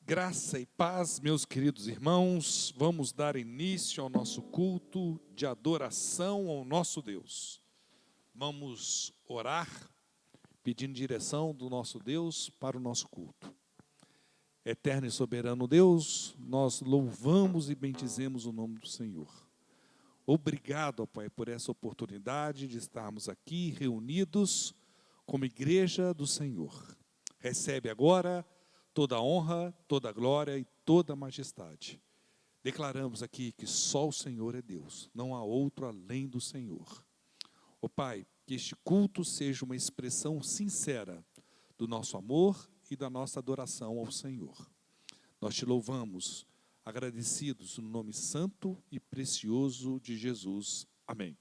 Graça e paz, meus queridos irmãos, vamos dar início ao nosso culto de adoração ao nosso Deus. Vamos orar, pedindo direção do nosso Deus para o nosso culto. Eterno e soberano Deus, nós louvamos e bendizemos o nome do Senhor. Obrigado, ó Pai, por essa oportunidade de estarmos aqui reunidos como igreja do Senhor. Recebe agora toda a honra, toda a glória e toda a majestade. Declaramos aqui que só o Senhor é Deus, não há outro além do Senhor. Ó Pai, que este culto seja uma expressão sincera do nosso amor e da nossa adoração ao Senhor. Nós te louvamos, agradecidos no nome santo e precioso de Jesus. Amém.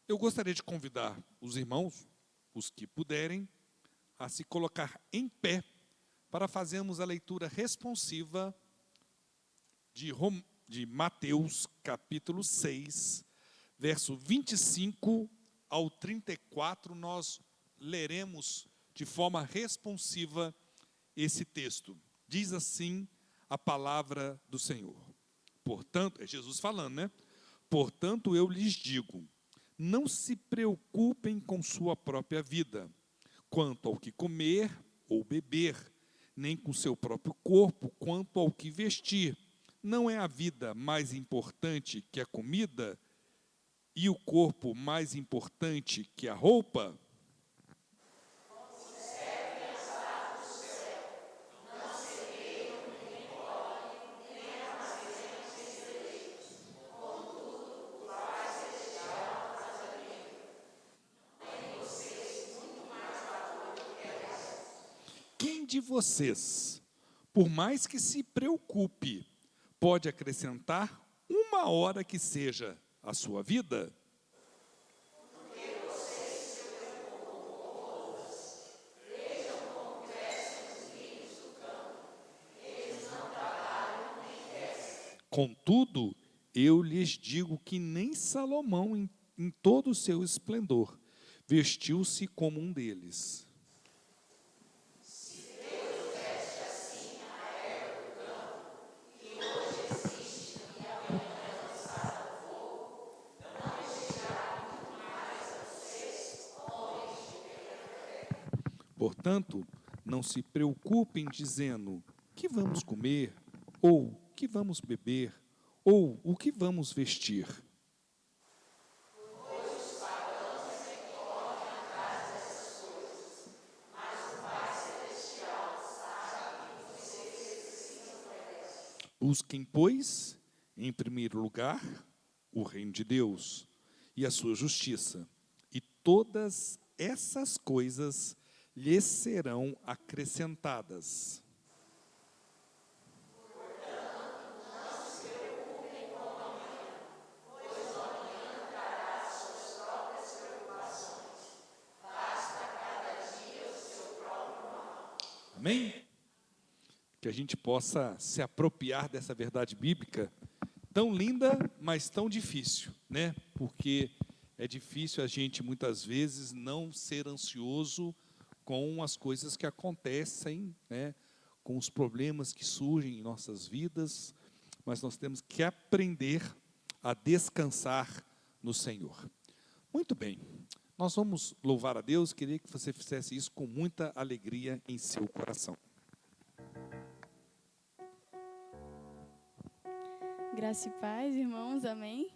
Eu gostaria de convidar os irmãos, os que puderem, a se colocar em pé para fazermos a leitura responsiva de Mateus, capítulo 6, verso 25 ao 34, nós leremos de forma responsiva esse texto. Diz assim a palavra do Senhor. Portanto, é Jesus falando, né? Portanto, eu lhes digo, não se preocupem com sua própria vida, quanto ao que comer ou beber, nem com seu próprio corpo, quanto ao que vestir. Não é a vida mais importante que a comida e o corpo mais importante que a roupa? Quem de vocês, por mais que se preocupe, pode acrescentar uma hora que seja à sua vida? Contudo, eu lhes digo que nem Salomão, em todo o seu esplendor, vestiu-se como um deles. Portanto, não se preocupem dizendo, que vamos comer, ou que vamos beber, ou o que vamos vestir. Busquem, pois, em primeiro lugar, o reino de Deus e a sua justiça, e todas essas coisas lhes serão acrescentadas. Amém? Que a gente possa se apropriar dessa verdade bíblica tão linda, mas tão difícil, né? Porque é difícil a gente, muitas vezes, não ser ansioso com as coisas que acontecem, né? Com os problemas que surgem em nossas vidas, mas nós temos que aprender a descansar no Senhor. Muito bem, nós vamos louvar a Deus, queria que você fizesse isso com muita alegria em seu coração. Graça e paz, irmãos, amém?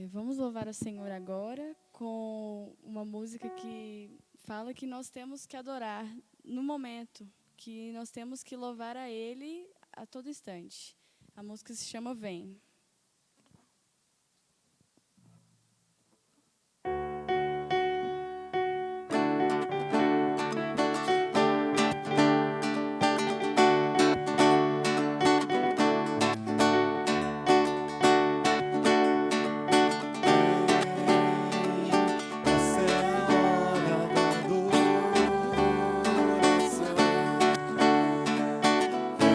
Vamos louvar o Senhor agora com uma música que fala que nós temos que adorar no momento, que nós temos que louvar a Ele a todo instante. A música se chama Vem. Essa é a hora da adoração. Vem,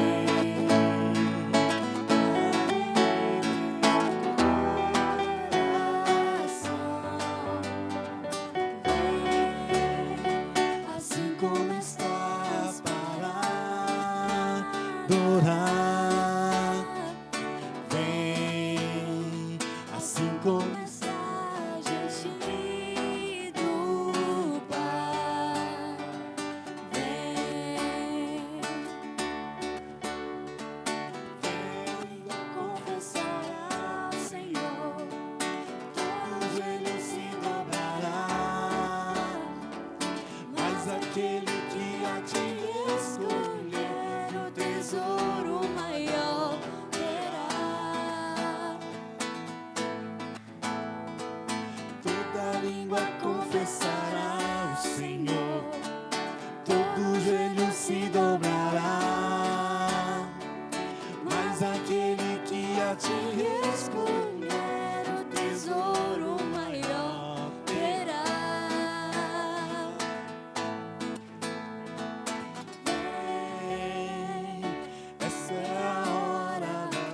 adorar. Vem, assim como mensagem do Pai. Vem confessar ao Senhor, todo joelho se dobrará, mas aquele que a ti escolher o tesouro maior terá. toda língua confessará o Senhor, todo joelho se dobrará, mas aquele que a ti Escolher o tesouro maior terá. Vem, essa é a hora da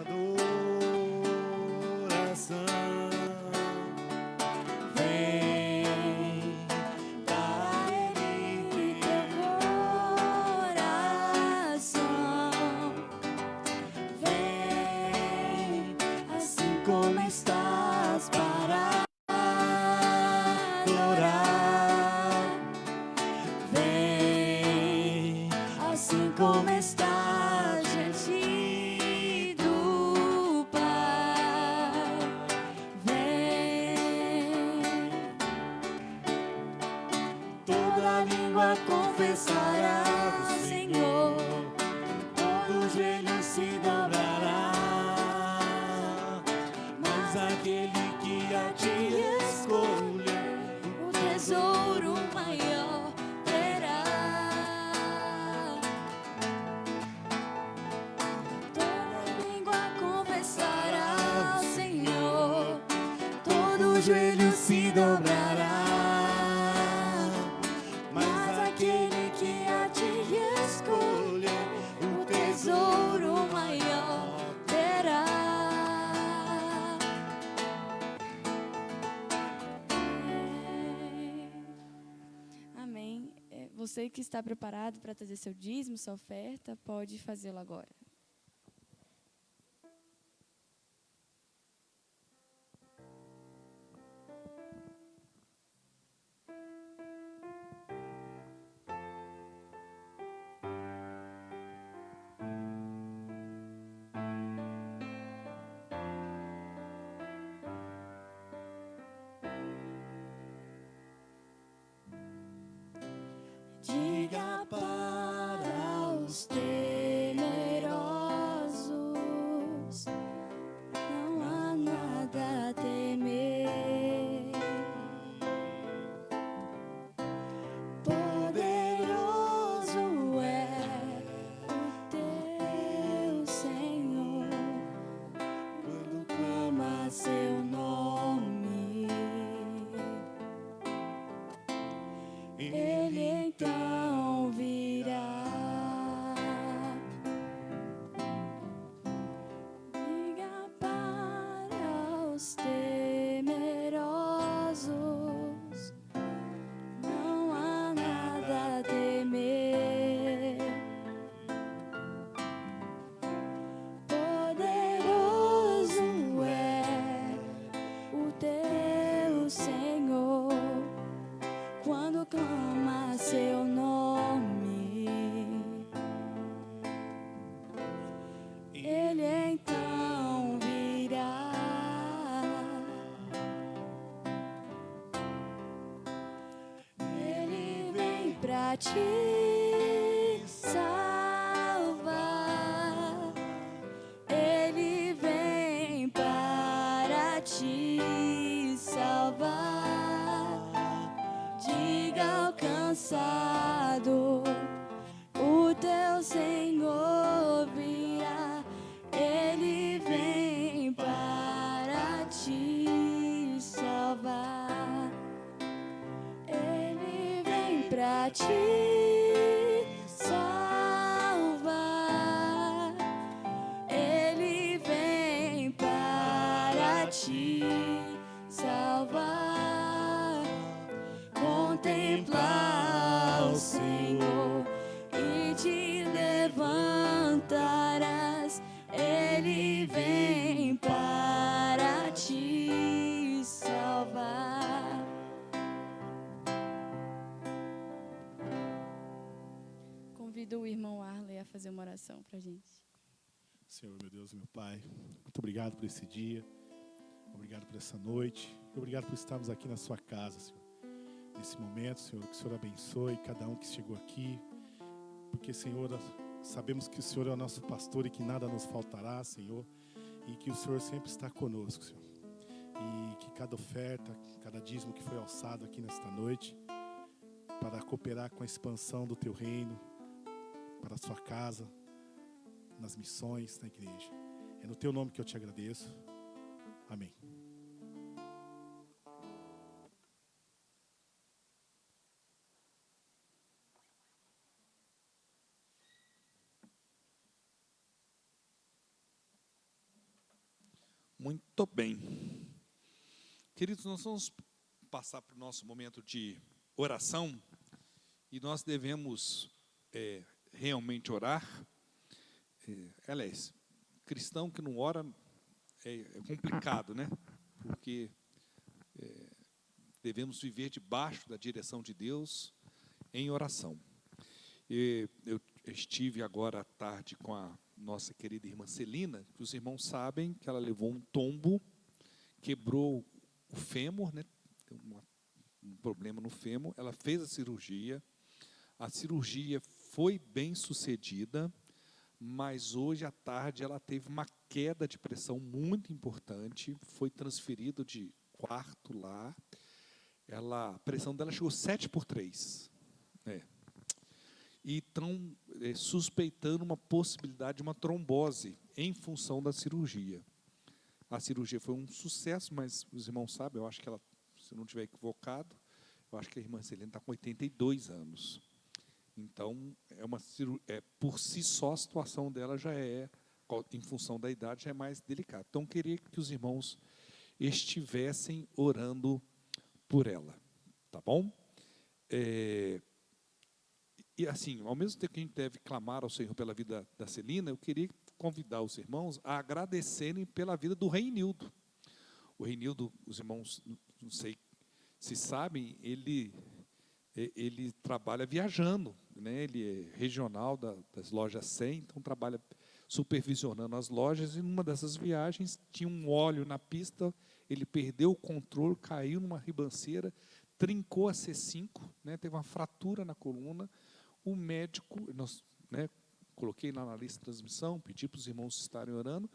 adoração. Vem, dá a Ele Teu coração. vem, assim como estás para adorar. Vem, assim como estás Diante do Pai. Vem, toda língua confessará o Senhor, todo joelho se dobrará, mas aquele que a ti escolher o tesouro maior terá. Toda língua confessará ao Senhor, todo joelho se dobrará, mas aquele que a ti escolher o tesouro maior terá. Amém. Você que está preparado para trazer seu dízimo, sua oferta, pode fazê-lo agora. diga Para os temerosos, não há nada a temer. Poderoso é o teu Senhor, quando clama seu nome. Ele então virá. Diga para os temerosos, não há nada a temer. Poderoso é o teu Senhor, quando clama seu nome. Ele então virá. Ele vem pra te salvar. Ele vem para te salvar. Diga ao cansado, o teu Senhor virá. Ele vem para te salvar. Ele vem pra te salvar. Ele vem para te salvar. Contemplar o Senhor e te levanta convido o irmão Arley a fazer uma oração para a gente. Senhor, meu Deus e meu Pai, muito obrigado por esse dia, obrigado por essa noite, obrigado por estarmos aqui na sua casa, Senhor. Nesse momento, Senhor, que o Senhor abençoe cada um que chegou aqui, porque, Senhor, sabemos que o Senhor é o nosso pastor e que nada nos faltará, Senhor, e que o Senhor sempre está conosco, Senhor. E que cada oferta, cada dízimo que foi alçado aqui nesta noite, para cooperar com a expansão do Teu reino, para a sua casa, nas missões, na igreja. É no Teu nome que eu te agradeço. Amém. Muito bem. Queridos, nós vamos passar para o nosso momento de oração e nós devemos realmente orar. Aliás, cristão que não ora é complicado, né? Porque devemos viver debaixo da direção de Deus em oração. Eu estive agora à tarde com a nossa querida irmã Celina, que os irmãos sabem que ela levou um tombo, quebrou o fêmur, né? Tem um problema no fêmur. Ela fez a cirurgia foi bem sucedida, mas hoje à tarde ela teve uma queda de pressão muito importante, foi transferido de quarto lá, a pressão dela chegou 7/3, e estão suspeitando uma possibilidade de uma trombose em função da cirurgia. A cirurgia foi um sucesso, mas os irmãos sabem, eu acho que ela, se eu não estiver equivocado, eu acho que a irmã Celina está com 82 anos. Então, por si só, a situação dela já em função da idade, já é mais delicada. Então, eu queria que os irmãos estivessem orando por ela. Tá bom? E assim, ao mesmo tempo que a gente deve clamar ao Senhor pela vida da Celina, eu queria convidar os irmãos a agradecerem pela vida do Reinildo. O Reinildo, os irmãos, não sei se sabem, ele trabalha viajando, né? Ele é regional das lojas 100, então trabalha supervisionando as lojas, e numa dessas viagens tinha um óleo na pista, ele perdeu o controle, caiu numa ribanceira, trincou a C5, né? Teve uma fratura na coluna. O médico, coloquei lá na lista de transmissão, pedi para os irmãos estarem orando,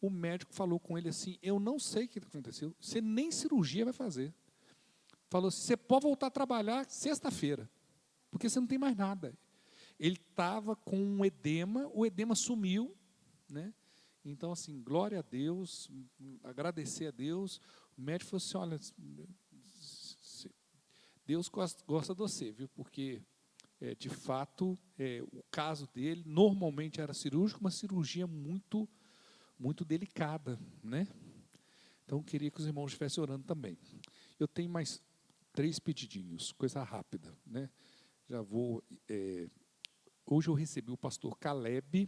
o médico falou com ele assim: eu não sei o que aconteceu, você nem cirurgia vai fazer. Falou assim: você pode voltar a trabalhar sexta-feira, porque você não tem mais nada. Ele estava com um edema, o edema sumiu, né? Então, assim, glória a Deus, agradecer a Deus. O médico falou assim: olha, Deus gosta de você, viu? Porque, de fato, o caso dele normalmente era cirúrgico, uma cirurgia muito, muito delicada, né? Então, eu queria que os irmãos estivessem orando também. Eu tenho mais 3 pedidinhos, coisa rápida, né? Já vou. Hoje eu recebi o pastor Caleb.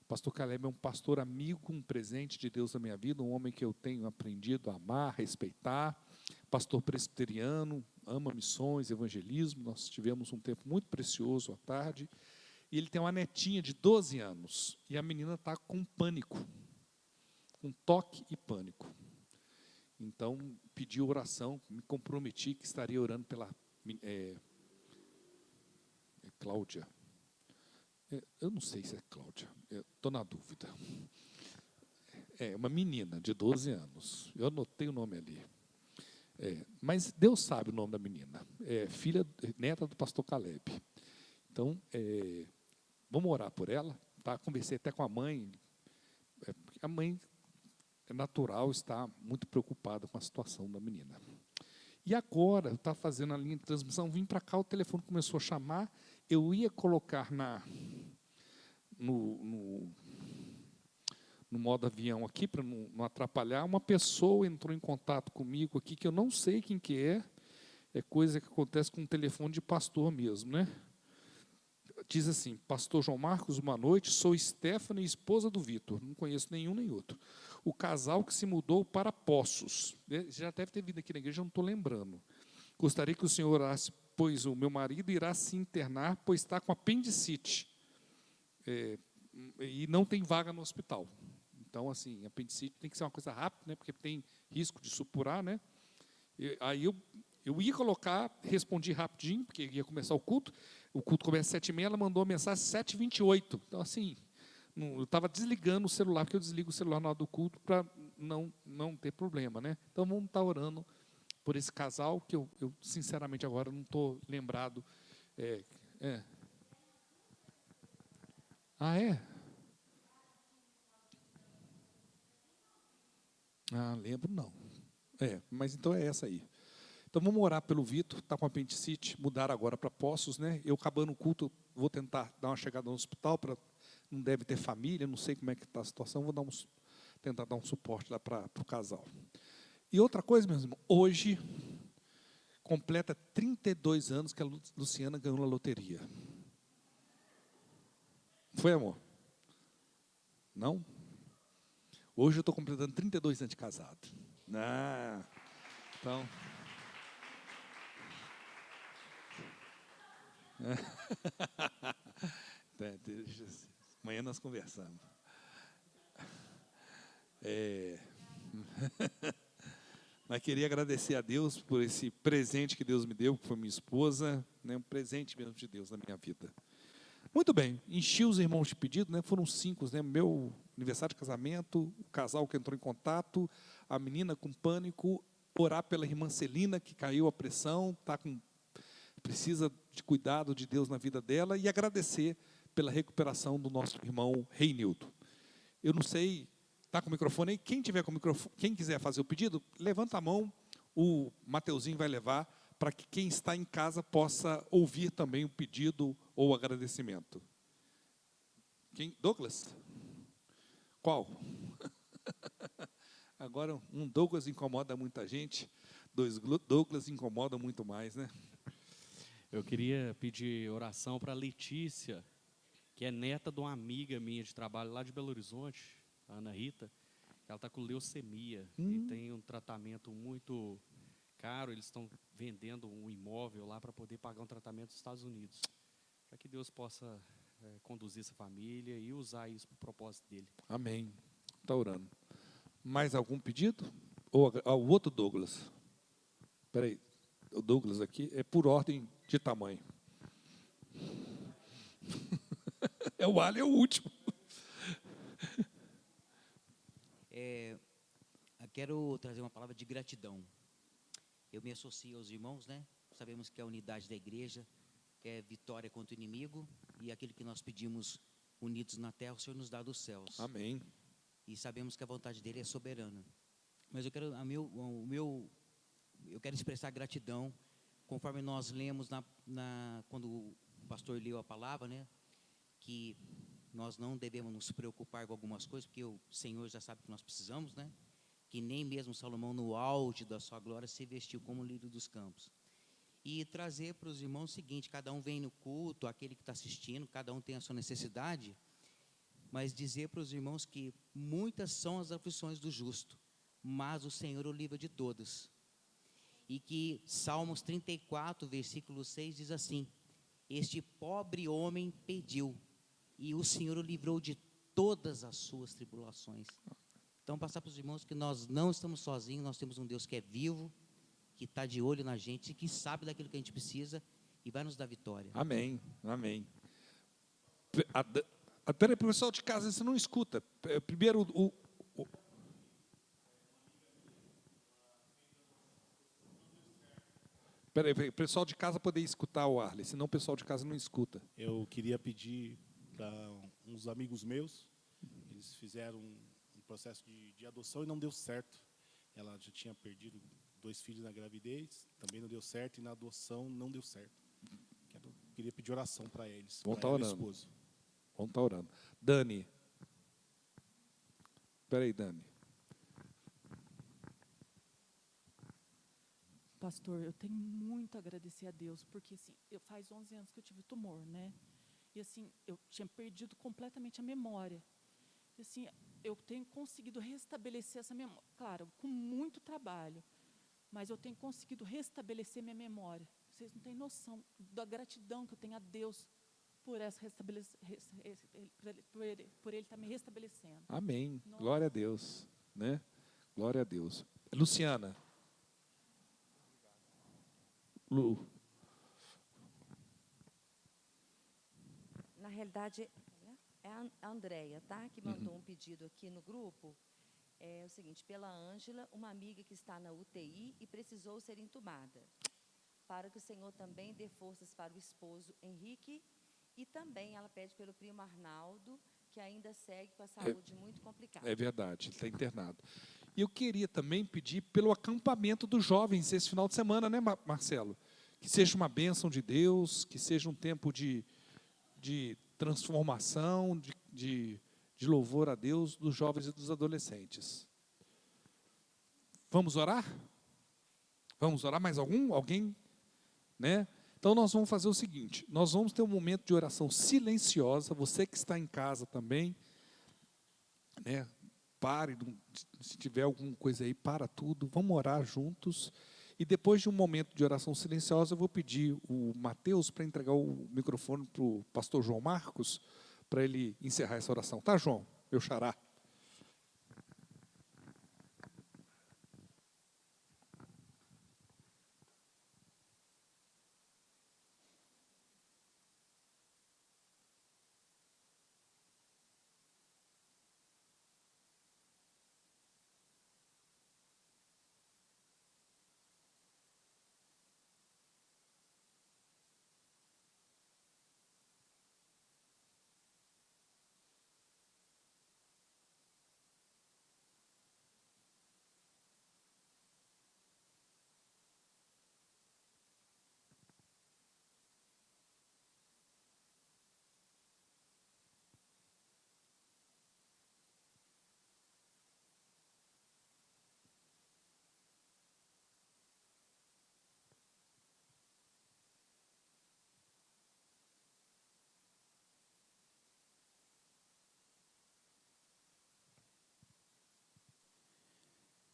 O pastor Caleb é um pastor amigo, um presente de Deus na minha vida, um homem que eu tenho aprendido a amar, respeitar. Pastor presbiteriano, ama missões, evangelismo. Nós tivemos um tempo muito precioso à tarde. E ele tem uma netinha de 12 anos. E a menina está com pânico, com toque e pânico. Então, pedi oração, me comprometi que estaria orando pela Cláudia. Eu não sei se é Cláudia, estou na dúvida. É uma menina de 12 anos. Eu anotei o nome ali. Mas Deus sabe o nome da menina. Neta do pastor Caleb. Então, vamos orar por ela. Tá? Conversei até com a mãe. A mãe, é natural, está muito preocupada com a situação da menina. E agora, eu estava fazendo a linha de transmissão, vim para cá, o telefone começou a chamar, eu ia colocar no modo avião aqui, para não atrapalhar, uma pessoa entrou em contato comigo aqui, que eu não sei quem que é coisa que acontece com o telefone de pastor mesmo, né? Diz assim: pastor João Marcos, boa noite, sou Stephanie, esposa do Vitor, não conheço nenhum nem outro. O casal que se mudou para Poços, já deve ter vindo aqui na igreja, não estou lembrando. Gostaria que o senhor orasse pois o meu marido irá se internar, pois está com apendicite. E não tem vaga no hospital. Então, assim, apendicite tem que ser uma coisa rápida, né? Porque tem risco de supurar, né? Aí eu ia colocar, respondi rapidinho, porque ia começar o culto começa às 7h30, ela mandou a mensagem às 7h28. Então, assim, eu estava desligando o celular, porque eu desligo o celular na hora do culto para não ter problema, né? Então, vamos estar orando por esse casal, que eu sinceramente, agora não estou lembrado. Ah, é? Ah, lembro não. Mas então é essa aí. Então vamos orar pelo Vitor, está com apendicite, mudar agora para Poços, né? Eu acabando o culto, vou tentar dar uma chegada no hospital, não deve ter família, não sei como é que está a situação, vou tentar dar um suporte lá para o casal. E outra coisa, meus irmãos, hoje completa 32 anos que a Luciana ganhou na loteria. Foi, amor? Não? Hoje eu estou completando 32 anos de casado. Então... Amanhã nós conversamos. Mas queria agradecer a Deus por esse presente que Deus me deu, que foi minha esposa, né, um presente mesmo de Deus na minha vida. Muito bem, enchi os irmãos de pedido, né, foram 5, né, meu aniversário de casamento, o casal que entrou em contato, a menina com pânico, orar pela irmã Celina, que caiu a pressão, precisa de cuidado de Deus na vida dela, e agradecer pela recuperação do nosso irmão Reinildo. Eu não sei, está com o microfone aí? Quem tiver com o microfone, quem quiser fazer o pedido, levanta a mão, o Mateuzinho vai levar, para que quem está em casa possa ouvir também o pedido ou o agradecimento. Douglas? Qual? Agora, um Douglas incomoda muita gente, 2 Douglas incomodam muito mais, né? Eu queria pedir oração para a Letícia, que é neta de uma amiga minha de trabalho lá de Belo Horizonte, a Ana Rita. Ela está com leucemia e tem um tratamento muito caro. Eles estão vendendo um imóvel lá para poder pagar um tratamento nos Estados Unidos. Para que Deus possa conduzir essa família e usar isso para o propósito dele. Amém. Está orando. Mais algum pedido? Ou o outro Douglas? Espera aí. O Douglas aqui é por ordem de tamanho. O Ali é o último. Eu quero trazer uma palavra de gratidão. Eu me associo aos irmãos, né? Sabemos que é a unidade da igreja, que é vitória contra o inimigo, e aquilo que nós pedimos unidos na terra, o Senhor nos dá dos céus. Amém. E sabemos que a vontade dele é soberana. Mas eu quero expressar gratidão, conforme nós lemos quando o pastor leu a palavra, né? Que nós não devemos nos preocupar com algumas coisas, porque o Senhor já sabe que nós precisamos, né? Que nem mesmo Salomão, no auge da sua glória, se vestiu como lírio dos campos. E trazer para os irmãos o seguinte: cada um vem no culto, aquele que está assistindo, cada um tem a sua necessidade, mas dizer para os irmãos que muitas são as aflições do justo, mas o Senhor o livra de todas. E que Salmos 34, versículo 6 diz assim: este pobre homem pediu, e o Senhor o livrou de todas as suas tribulações. Então, passar para os irmãos que nós não estamos sozinhos, nós temos um Deus que é vivo, que está de olho na gente, que sabe daquilo que a gente precisa e vai nos dar vitória. Amém, amém. Peraí, pessoal de casa, você não escuta. Primeiro, Peraí, pessoal de casa poder escutar o Arley, senão o pessoal de casa não escuta. Eu queria pedir para uns amigos meus, eles fizeram um processo de adoção e não deu certo. Ela já tinha perdido 2 filhos na gravidez, também não deu certo, e na adoção não deu certo. Queria pedir oração para eles, Vamos para estar ela e orando. esposo. Vamos estar orando. Dani. Espera aí, Dani. Pastor, eu tenho muito a agradecer a Deus, porque assim, faz 11 anos que eu tive tumor, né? E assim, eu tinha perdido completamente a memória. E assim, eu tenho conseguido restabelecer essa memória. Claro, com muito trabalho, mas eu tenho conseguido restabelecer minha memória. vocês não têm noção da gratidão que eu tenho a Deus por, por Ele estar me restabelecendo. Amém. Nossa. Glória a Deus, né? Glória a Deus. Luciana. Lu. Na realidade, é a Andréia, tá? Que mandou um pedido aqui no grupo. É o seguinte, pela Ângela, uma amiga que está na UTI e precisou ser entubada. Para que o Senhor também dê forças para o esposo Henrique. E também ela pede pelo primo Arnaldo, que ainda segue com a saúde muito complicada. É verdade, ele está internado. E eu queria também pedir pelo acampamento dos jovens esse final de semana, né, Marcelo? Que seja uma bênção de Deus, que seja um tempo de transformação, de louvor a Deus dos jovens e dos adolescentes. Vamos orar? Vamos orar? Mais algum? Alguém? Né? Então nós vamos fazer o seguinte, nós vamos ter um momento de oração silenciosa, você que está em casa também, né? Pare, se tiver alguma coisa aí, para tudo, vamos orar juntos. E depois de um momento de oração silenciosa, eu vou pedir o Mateus para entregar o microfone para o pastor João Marcos, para ele encerrar essa oração. Tá, João? Meu xará.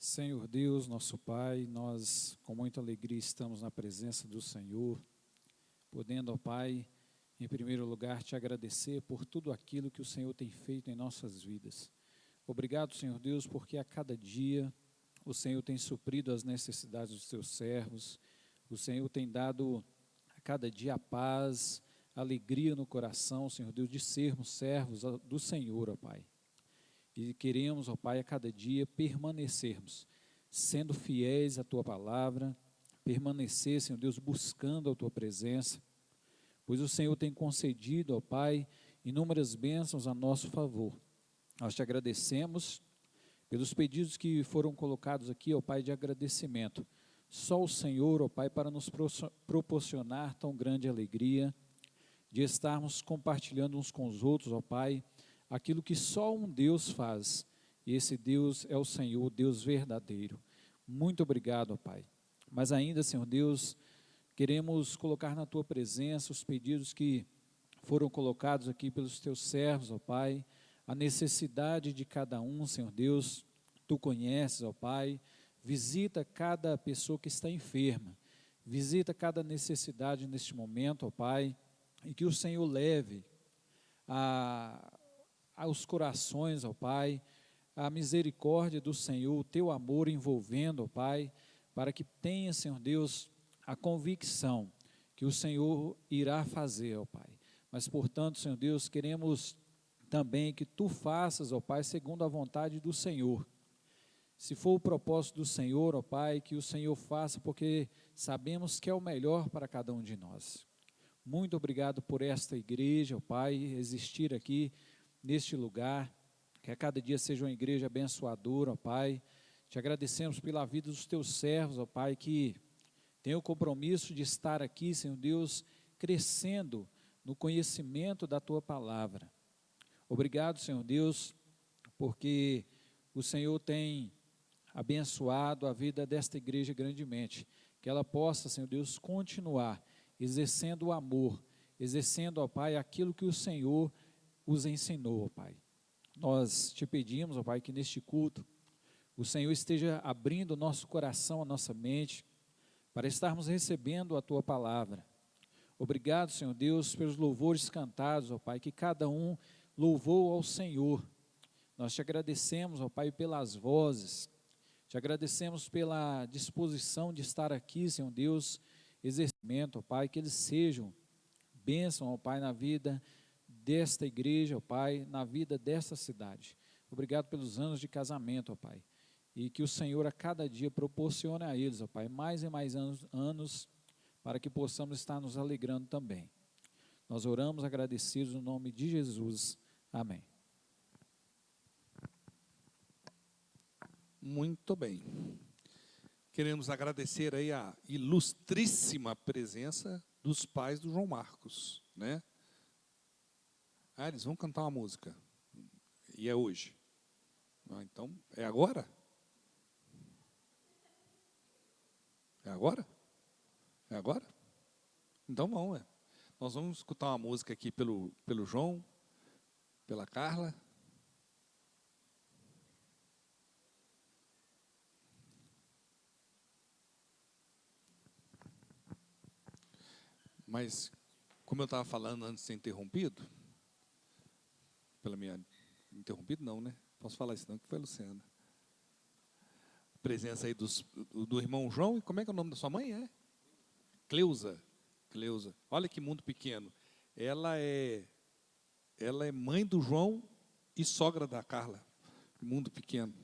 Senhor Deus, nosso Pai, nós com muita alegria estamos na presença do Senhor, podendo, ó Pai, em primeiro lugar te agradecer por tudo aquilo que o Senhor tem feito em nossas vidas. Obrigado, Senhor Deus, porque a cada dia o Senhor tem suprido as necessidades dos teus servos, o Senhor tem dado a cada dia a paz, alegria no coração, Senhor Deus, de sermos servos do Senhor, ó Pai. E queremos, ó Pai, a cada dia permanecermos, sendo fiéis à Tua palavra, permanecer, Senhor Deus, buscando a Tua presença, pois o Senhor tem concedido, ó Pai, inúmeras bênçãos a nosso favor. Nós te agradecemos pelos pedidos que foram colocados aqui, ó Pai, de agradecimento. Só o Senhor, ó Pai, para nos proporcionar tão grande alegria, de estarmos compartilhando uns com os outros, ó Pai, aquilo que só um Deus faz, e esse Deus é o Senhor, Deus verdadeiro. Muito obrigado, ó Pai. Mas ainda, Senhor Deus, queremos colocar na Tua presença os pedidos que foram colocados aqui pelos Teus servos, ó Pai, a necessidade de cada um, Senhor Deus, Tu conheces, ó Pai, visita cada pessoa que está enferma, visita cada necessidade neste momento, ó Pai, e que o Senhor leve aos corações, ó Pai, a misericórdia do Senhor, o Teu amor envolvendo, ó Pai, para que tenha, Senhor Deus, a convicção que o Senhor irá fazer, ó Pai. Mas, portanto, Senhor Deus, queremos também que Tu faças, ó Pai, segundo a vontade do Senhor. Se for o propósito do Senhor, ó Pai, que o Senhor faça, porque sabemos que é o melhor para cada um de nós. Muito obrigado por esta igreja, ó Pai, existir aqui neste lugar, que a cada dia seja uma igreja abençoadora, ó Pai. Te agradecemos pela vida dos Teus servos, ó Pai, que tem o compromisso de estar aqui, Senhor Deus, crescendo no conhecimento da Tua palavra. Obrigado, Senhor Deus, porque o Senhor tem abençoado a vida desta igreja grandemente, que ela possa, Senhor Deus, continuar exercendo o amor, exercendo, ó Pai, aquilo que o Senhor os ensinou, ó Pai. Nós te pedimos, ó Pai, que neste culto o Senhor esteja abrindo o nosso coração, a nossa mente, para estarmos recebendo a Tua palavra. Obrigado, Senhor Deus, pelos louvores cantados, ó Pai, que cada um louvou ao Senhor. Nós te agradecemos, ó Pai, pelas vozes, te agradecemos pela disposição de estar aqui, Senhor Deus, exercimento, ó Pai, que eles sejam bênção, ó Pai, na vida desta igreja, ó Pai, na vida desta cidade. Obrigado pelos anos de casamento, ó Pai, e que o Senhor a cada dia proporcione a eles, ó Pai, mais e mais anos para que possamos estar nos alegrando também. Nós oramos agradecidos no nome de Jesus. Amém. Muito bem. Queremos agradecer aí a ilustríssima presença dos pais do João Marcos, né? Ah, eles vão cantar uma música. E é hoje. Ah, então, é agora? É agora? É agora? Então vamos, Nós vamos escutar uma música aqui pelo João, pela Carla. Mas, como eu estava falando antes de ser interrompido, interrompido não, né? Posso falar isso não, que foi a Luciana. Presença aí do irmão João, e como é que é o nome da sua mãe? Cleusa. Cleusa. Olha que mundo pequeno. Ela é mãe do João e sogra da Carla. Mundo pequeno.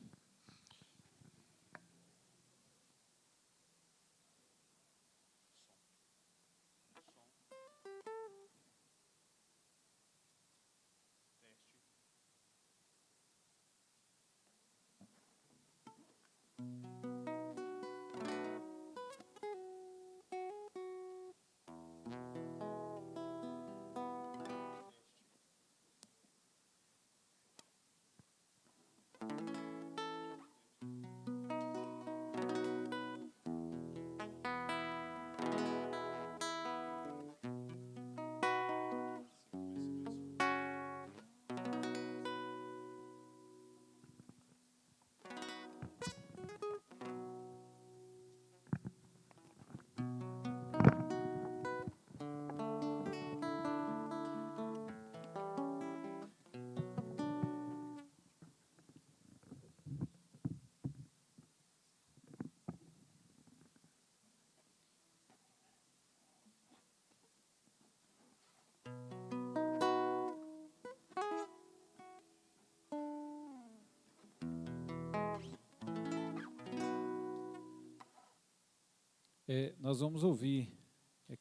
Nós vamos ouvir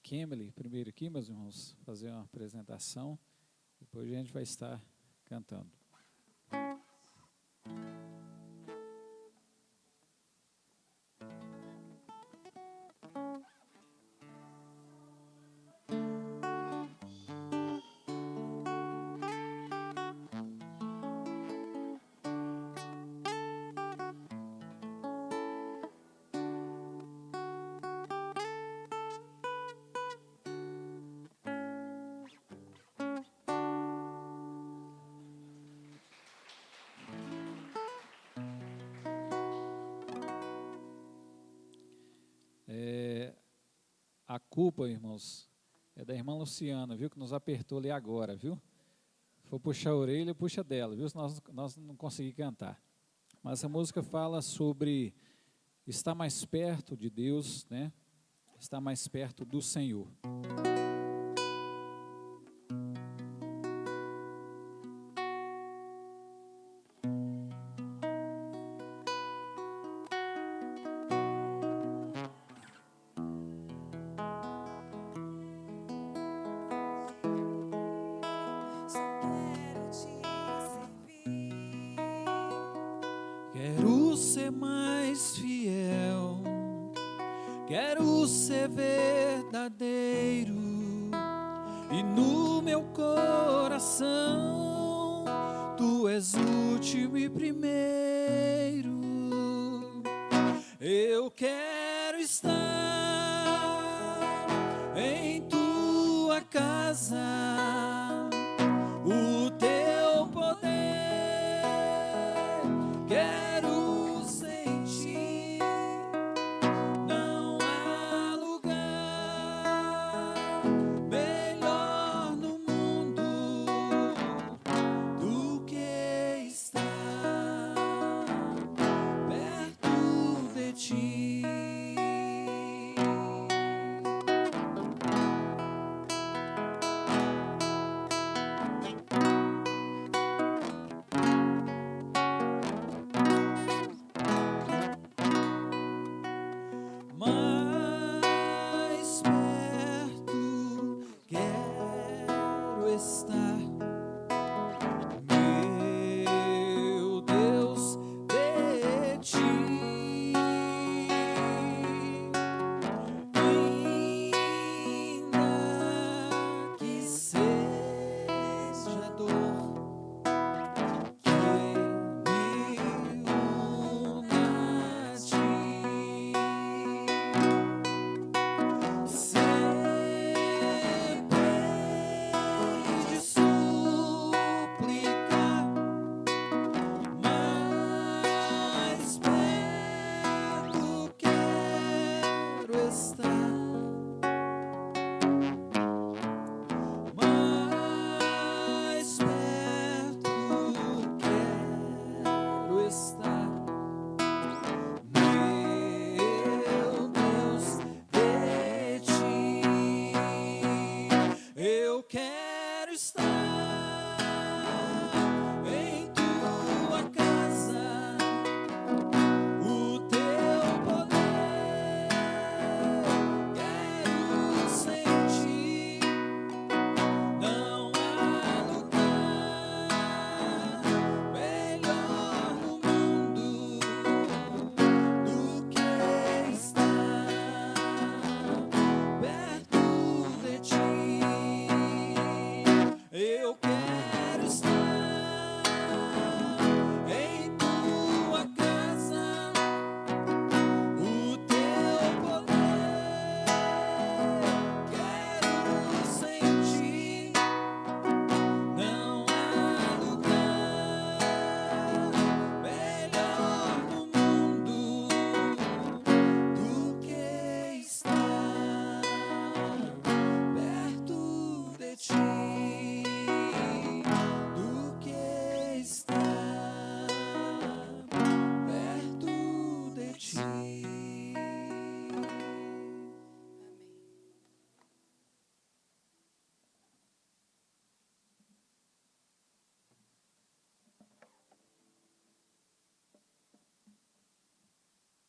Kemely primeiro aqui, meus irmãos, fazer uma apresentação, depois a gente vai estar cantando. A culpa, irmãos, é da irmã Luciana, viu? Que nos apertou ali agora, viu? Se for puxar a orelha, puxa dela, viu? Se nós não conseguimos cantar. Mas essa música fala sobre estar mais perto de Deus, né? Estar mais perto do Senhor. Quero ser mais fiel, quero ser verdadeiro, e no meu coração tu és último e primeiro. Eu quero estar em tua casa, o teu poder quero sentir. Não há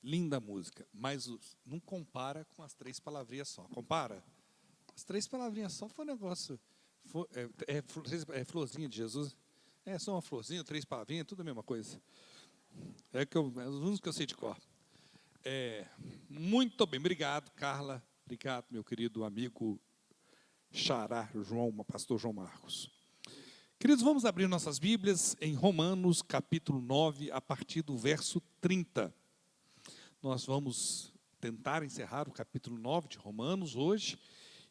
linda música, mas não compara com as 3 palavrinhas só. Compara? As 3 palavrinhas só foi um negócio. É florzinha de Jesus? É só uma florzinha, 3 palavrinhas, tudo a mesma coisa. É os únicos que eu sei de cor. Muito bem, obrigado, Carla. Obrigado, meu querido amigo Xará, pastor João Marcos. Queridos, vamos abrir nossas Bíblias em Romanos, capítulo 9, a partir do verso 30. Nós vamos tentar encerrar o capítulo 9 de Romanos hoje,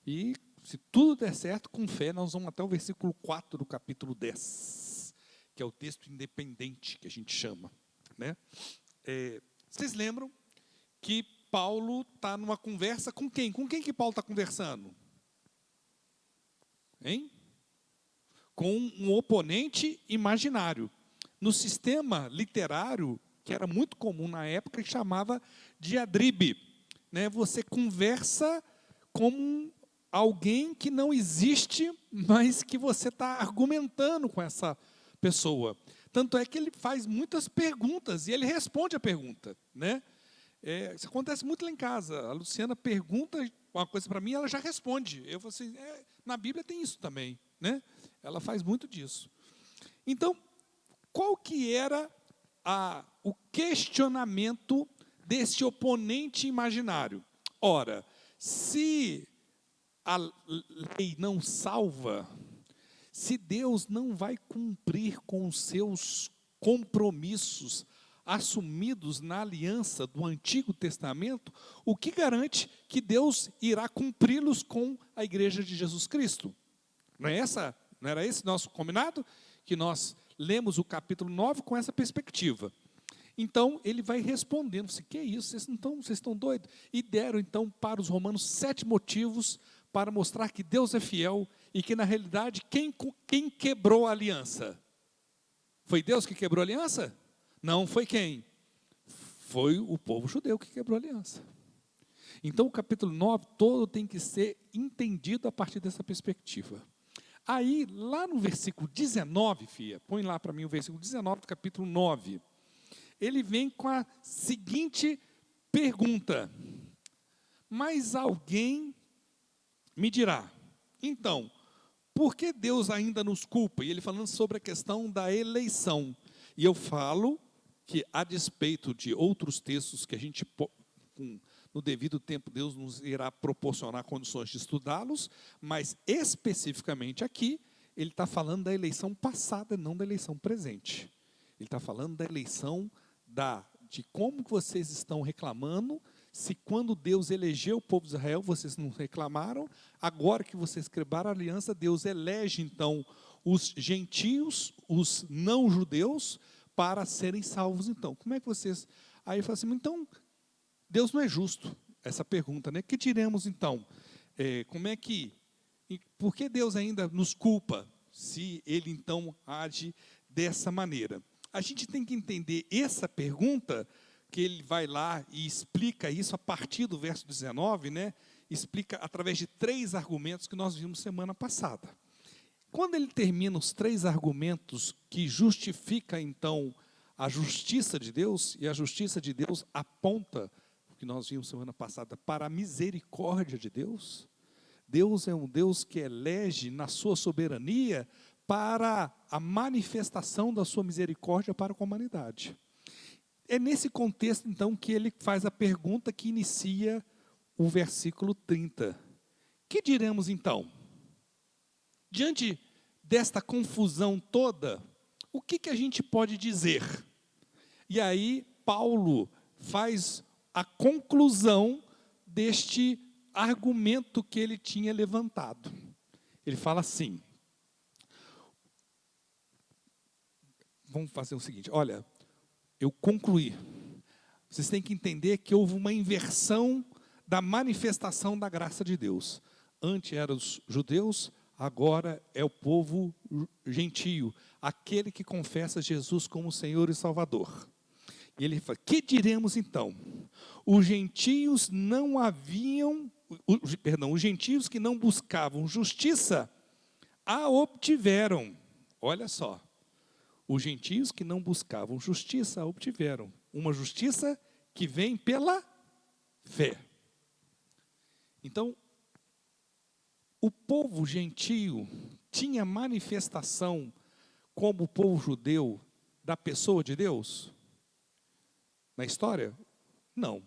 e se tudo der certo, com fé, nós vamos até o versículo 4 do capítulo 10, que é o texto independente, que a gente chama, né? Vocês lembram que Paulo está numa conversa com quem? Com quem que Paulo está conversando? Hein? Com um oponente imaginário. No sistema literário, que era muito comum na época, que chamava diadribe, né? Você conversa com alguém que não existe, mas que você está argumentando com essa pessoa. Tanto é que ele faz muitas perguntas e ele responde a pergunta, né? Isso acontece muito lá em casa. A Luciana pergunta uma coisa para mim, ela já responde. Eu falo assim, na Bíblia tem isso também, né? Ela faz muito disso. Então, qual que era o questionamento desse oponente imaginário? Ora, se a lei não salva, se Deus não vai cumprir com os seus compromissos assumidos na aliança do Antigo Testamento, o que garante que Deus irá cumpri-los com a igreja de Jesus Cristo? Não era esse nosso combinado? Que nós lemos o capítulo 9 com essa perspectiva. Então, ele vai respondendo, que é isso, vocês estão doidos? E deram, então, para os romanos 7 motivos para mostrar que Deus é fiel e que, na realidade, quem quebrou a aliança? Foi Deus que quebrou a aliança? Não, foi quem? Foi o povo judeu que quebrou a aliança. Então, o capítulo 9 todo tem que ser entendido a partir dessa perspectiva. Aí, lá no versículo 19, põe lá para mim o versículo 19 do capítulo 9. Ele vem com a seguinte pergunta: mas alguém me dirá, então, por que Deus ainda nos culpa? E ele falando sobre a questão da eleição. E eu falo que, a despeito de outros textos que a gente, no devido tempo, Deus nos irá proporcionar condições de estudá-los, mas especificamente aqui, ele está falando da eleição passada, não da eleição presente. Ele está falando da eleição de como vocês estão reclamando, se quando Deus elegeu o povo de Israel, vocês não reclamaram, agora que vocês quebraram a aliança, Deus elege, então, os gentios, os não-judeus, para serem salvos, então. Como é que vocês... Aí eu falo assim, então, Deus não é justo, essa pergunta, né? Que diremos, então? Por que Deus ainda nos culpa, se Ele, então, age dessa maneira? A gente tem que entender essa pergunta, que ele vai lá e explica isso a partir do verso 19, né? Explica através de 3 argumentos que nós vimos semana passada. Quando ele termina os 3 argumentos que justifica, então, a justiça de Deus, e a justiça de Deus aponta, o que nós vimos semana passada, para a misericórdia de Deus. Deus é um Deus que elege na sua soberania para a manifestação da sua misericórdia para com a humanidade. É nesse contexto, então, que ele faz a pergunta que inicia o versículo 30. Que diremos, então? Diante desta confusão toda, o que a gente pode dizer? E aí, Paulo faz a conclusão deste argumento que ele tinha levantado. Ele fala assim, vamos fazer o seguinte, olha, eu concluí. Vocês têm que entender que houve uma inversão da manifestação da graça de Deus. Antes eram os judeus, agora é o povo gentio, aquele que confessa Jesus como Senhor e Salvador. E ele fala, que diremos então? Os gentios que não buscavam justiça, a obtiveram. Olha só. Os gentios que não buscavam justiça, a obtiveram. Uma justiça que vem pela fé. Então, o povo gentio tinha manifestação como o povo judeu da pessoa de Deus? Na história? Não,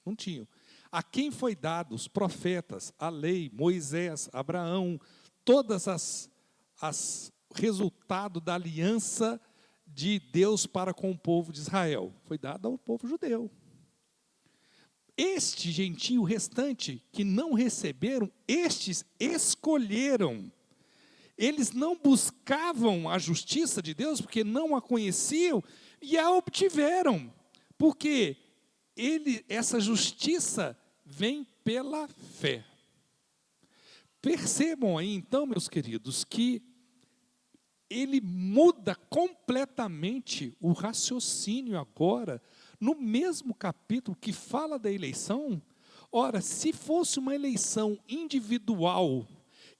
não tinham. A quem foi dado os profetas, a lei, Moisés, Abraão, todas as resultado da aliança de Deus para com o povo de Israel, foi dado ao povo judeu. Este gentio restante que não receberam, estes escolheram. Eles não buscavam a justiça de Deus porque não a conheciam e a obtiveram. Porque essa justiça vem pela fé. Percebam aí então, meus queridos, que ele muda completamente o raciocínio agora, no mesmo capítulo que fala da eleição. Ora, se fosse uma eleição individual,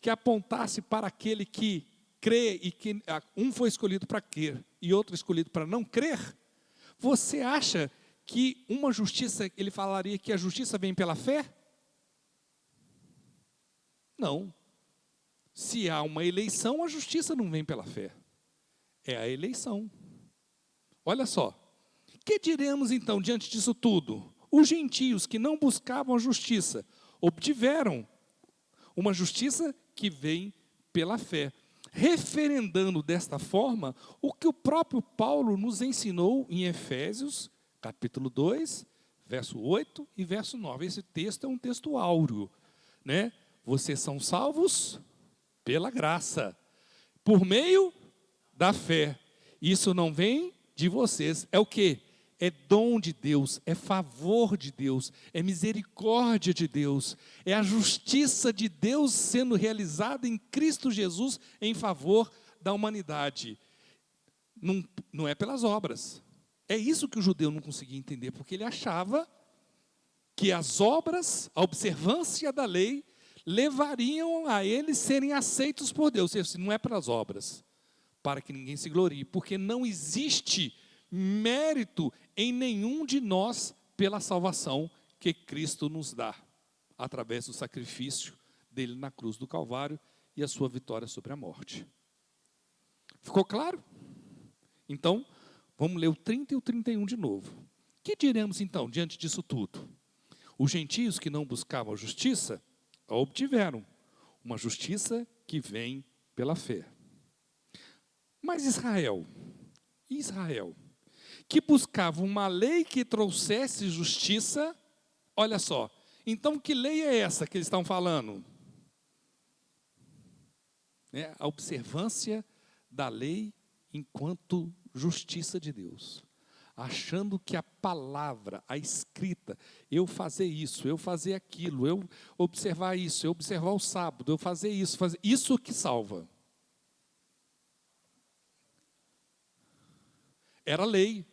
que apontasse para aquele que crê, e que um foi escolhido para crer, e outro escolhido para não crer, você acha que uma justiça, ele falaria que a justiça vem pela fé? Não. Se há uma eleição, a justiça não vem pela fé. É a eleição. Olha só. Que diremos então diante disso tudo? Os gentios que não buscavam a justiça, obtiveram uma justiça que vem pela fé. Referendando desta forma o que o próprio Paulo nos ensinou em Efésios, capítulo 2, verso 8 e verso 9. Esse texto é um texto áureo, né? Vocês são salvos pela graça, por meio da fé. Isso não vem de vocês. É o quê? É dom de Deus, é favor de Deus, é misericórdia de Deus, é a justiça de Deus sendo realizada em Cristo Jesus em favor da humanidade. Não é pelas obras. É isso que o judeu não conseguia entender, porque ele achava que as obras, a observância da lei, levariam a eles serem aceitos por Deus. Isso não é pelas obras, para que ninguém se glorie, porque não existe mérito em nenhum de nós pela salvação que Cristo nos dá, através do sacrifício dele na cruz do Calvário e a sua vitória sobre a morte. Ficou claro? Então, vamos ler o 30 e o 31 de novo. Que diremos então diante disso tudo? Os gentios que não buscavam a justiça, a obtiveram, uma justiça que vem pela fé. Mas Israel, que buscava uma lei que trouxesse justiça, olha só, então que lei é essa que eles estão falando? É a observância da lei enquanto justiça de Deus. Achando que a palavra, a escrita, eu fazer isso, eu fazer aquilo, eu observar isso, eu observar o sábado, eu fazer isso que salva. Era lei.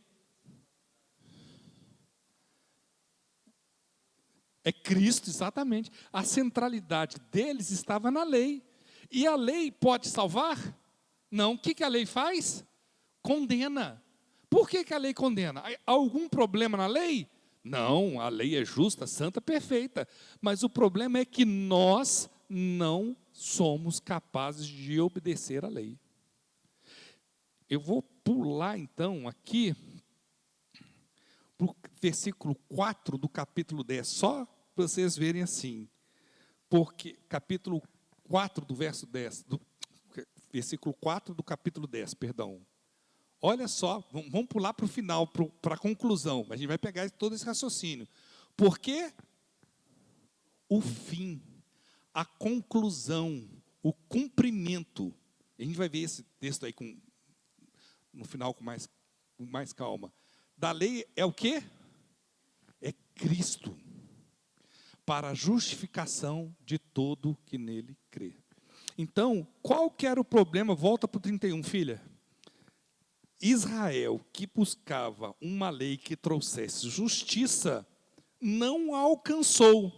É Cristo, exatamente. A centralidade deles estava na lei. E a lei pode salvar? Não. O que a lei faz? Condena. Por que a lei condena? Há algum problema na lei? Não, a lei é justa, santa, perfeita. Mas o problema é que nós não somos capazes de obedecer à lei. Eu vou pular então aqui para o versículo 4 do capítulo 10, só para vocês verem assim. Porque, capítulo 4 do verso 10, versículo 4 do capítulo 10, perdão. Olha só, vamos pular para o final, para a conclusão. A gente vai pegar todo esse raciocínio. Porque o fim, a conclusão, o cumprimento, a gente vai ver esse texto aí no final com mais calma. Da lei é o quê? É Cristo, para a justificação de todo que nele crê. Então, qual que era o problema? Volta para o 31, filha. Israel, que buscava uma lei que trouxesse justiça, não a alcançou.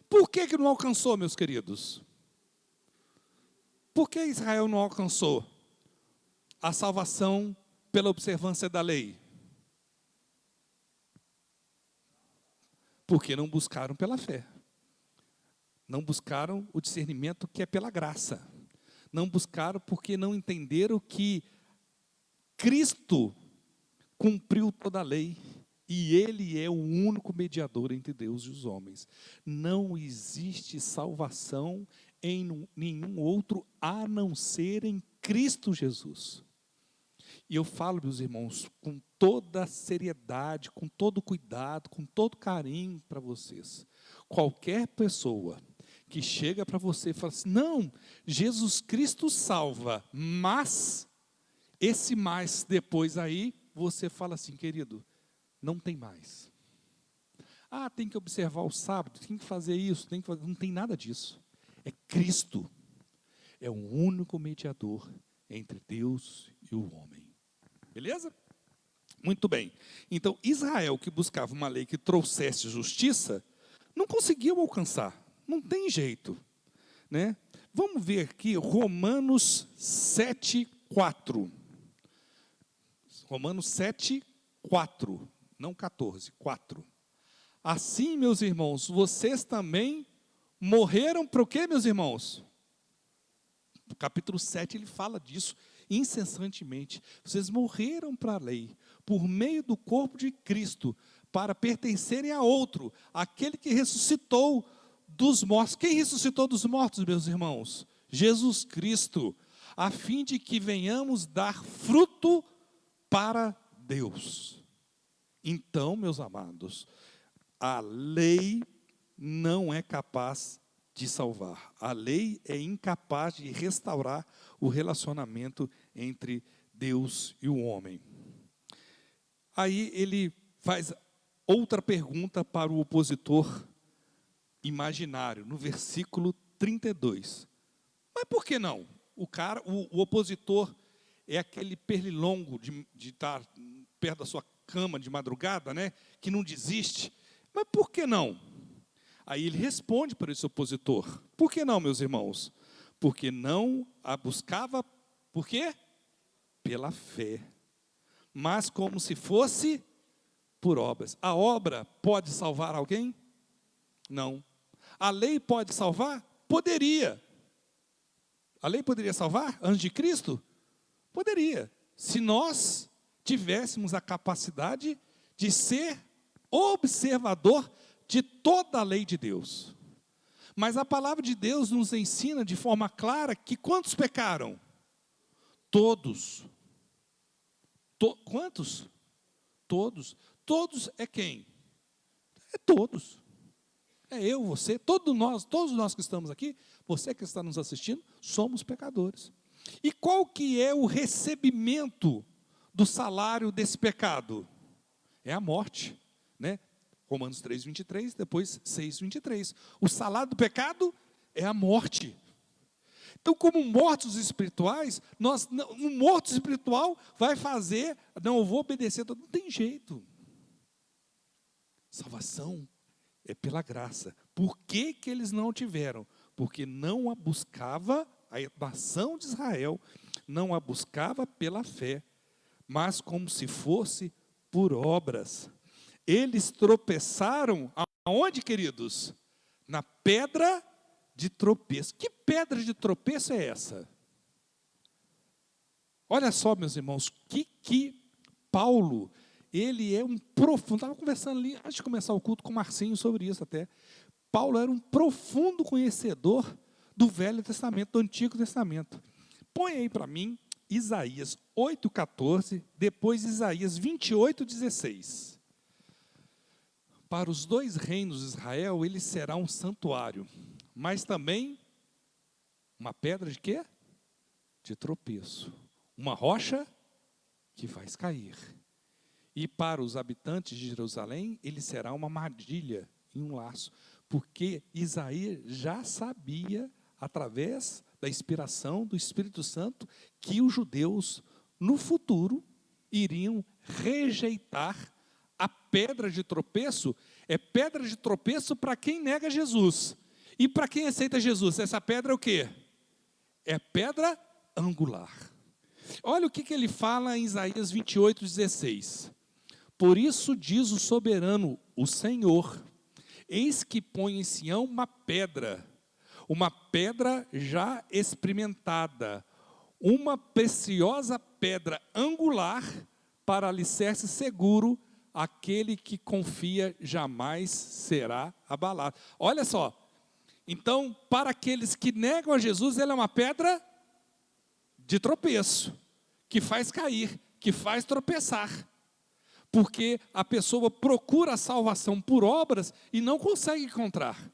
Por que não alcançou, meus queridos? Por que Israel não alcançou a salvação pela observância da lei? Porque não buscaram pela fé. Não buscaram o discernimento que é pela graça. Não buscaram porque não entenderam que Cristo cumpriu toda a lei e Ele é o único mediador entre Deus e os homens. Não existe salvação em nenhum outro a não ser em Cristo Jesus. E eu falo, meus irmãos, com toda seriedade, com todo cuidado, com todo carinho para vocês. Qualquer pessoa que chega para você e fala assim, não, Jesus Cristo salva, mas esse mais depois aí, você fala assim, querido, não tem mais. Ah, tem que observar o sábado, tem que fazer isso, tem que fazer... Não tem nada disso. É Cristo. É o único mediador entre Deus e o homem. Beleza? Muito bem. Então, Israel, que buscava uma lei que trouxesse justiça, não conseguiu alcançar. Não tem jeito. Né? Vamos ver aqui Romanos 7:4. Romanos 7:4. Não 14, 4. Assim, meus irmãos, vocês também morreram para o quê, meus irmãos? No capítulo 7 ele fala disso incessantemente. Vocês morreram para a lei, por meio do corpo de Cristo, para pertencerem a outro, aquele que ressuscitou dos mortos. Quem ressuscitou dos mortos, meus irmãos? Jesus Cristo, a fim de que venhamos dar fruto para Deus. Então, meus amados, a lei não é capaz de salvar. A lei é incapaz de restaurar o relacionamento entre Deus e o homem. Aí ele faz outra pergunta para o opositor imaginário, no versículo 32. Mas por que não? O opositor é aquele pernilongo de estar perto da sua cama de madrugada, né? Que não desiste. Mas por que não? Aí ele responde para esse opositor. Por que não, meus irmãos? Porque não a buscava, por quê? Pela fé. Mas como se fosse por obras. A obra pode salvar alguém? Não. A lei pode salvar? Poderia. A lei poderia salvar antes de Cristo? Poderia. Se nós tivéssemos a capacidade de ser observador de toda a lei de Deus. Mas a palavra de Deus nos ensina de forma clara que quantos pecaram? Todos. Quantos? Todos. Todos é quem? É todos. É eu, você, todos nós que estamos aqui, você que está nos assistindo, somos pecadores. E qual que é o recebimento do salário desse pecado? É a morte, né? Romanos 3:23, depois 6:23. O salário do pecado é a morte. Então, como mortos espirituais, um morto espiritual vai fazer, não, eu vou obedecer, não tem jeito. Salvação é pela graça. Por que que eles não tiveram? Porque não a buscava, a nação de Israel, não a buscava pela fé, mas como se fosse por obras. Eles tropeçaram, aonde, queridos? Na pedra de tropeço. Que pedra de tropeço é essa? Olha só, meus irmãos, que Paulo, ele é um profundo, estava conversando ali, antes de começar o culto com o Marcinho sobre isso até. Paulo era um profundo conhecedor do Velho Testamento, do Antigo Testamento. Põe aí para mim Isaías 8:14, depois Isaías 28:16. Para os dois reinos de Israel, ele será um santuário, mas também uma pedra de quê? De tropeço. Uma rocha que faz cair. E para os habitantes de Jerusalém, ele será uma armadilha e um laço. Porque Isaías já sabia, através da inspiração do Espírito Santo, que os judeus, no futuro, iriam rejeitar a pedra de tropeço. É pedra de tropeço para quem nega Jesus. E para quem aceita Jesus, essa pedra é o quê? É pedra angular. Olha o que ele fala em Isaías 28:16. Por isso diz o soberano, o Senhor, Eis que põe em Sião uma pedra já experimentada, uma preciosa pedra angular para alicerce seguro, aquele que confia jamais será abalado. Olha só, então, para aqueles que negam a Jesus, ele é uma pedra de tropeço, que faz cair, que faz tropeçar. Porque a pessoa procura a salvação por obras e não consegue encontrar.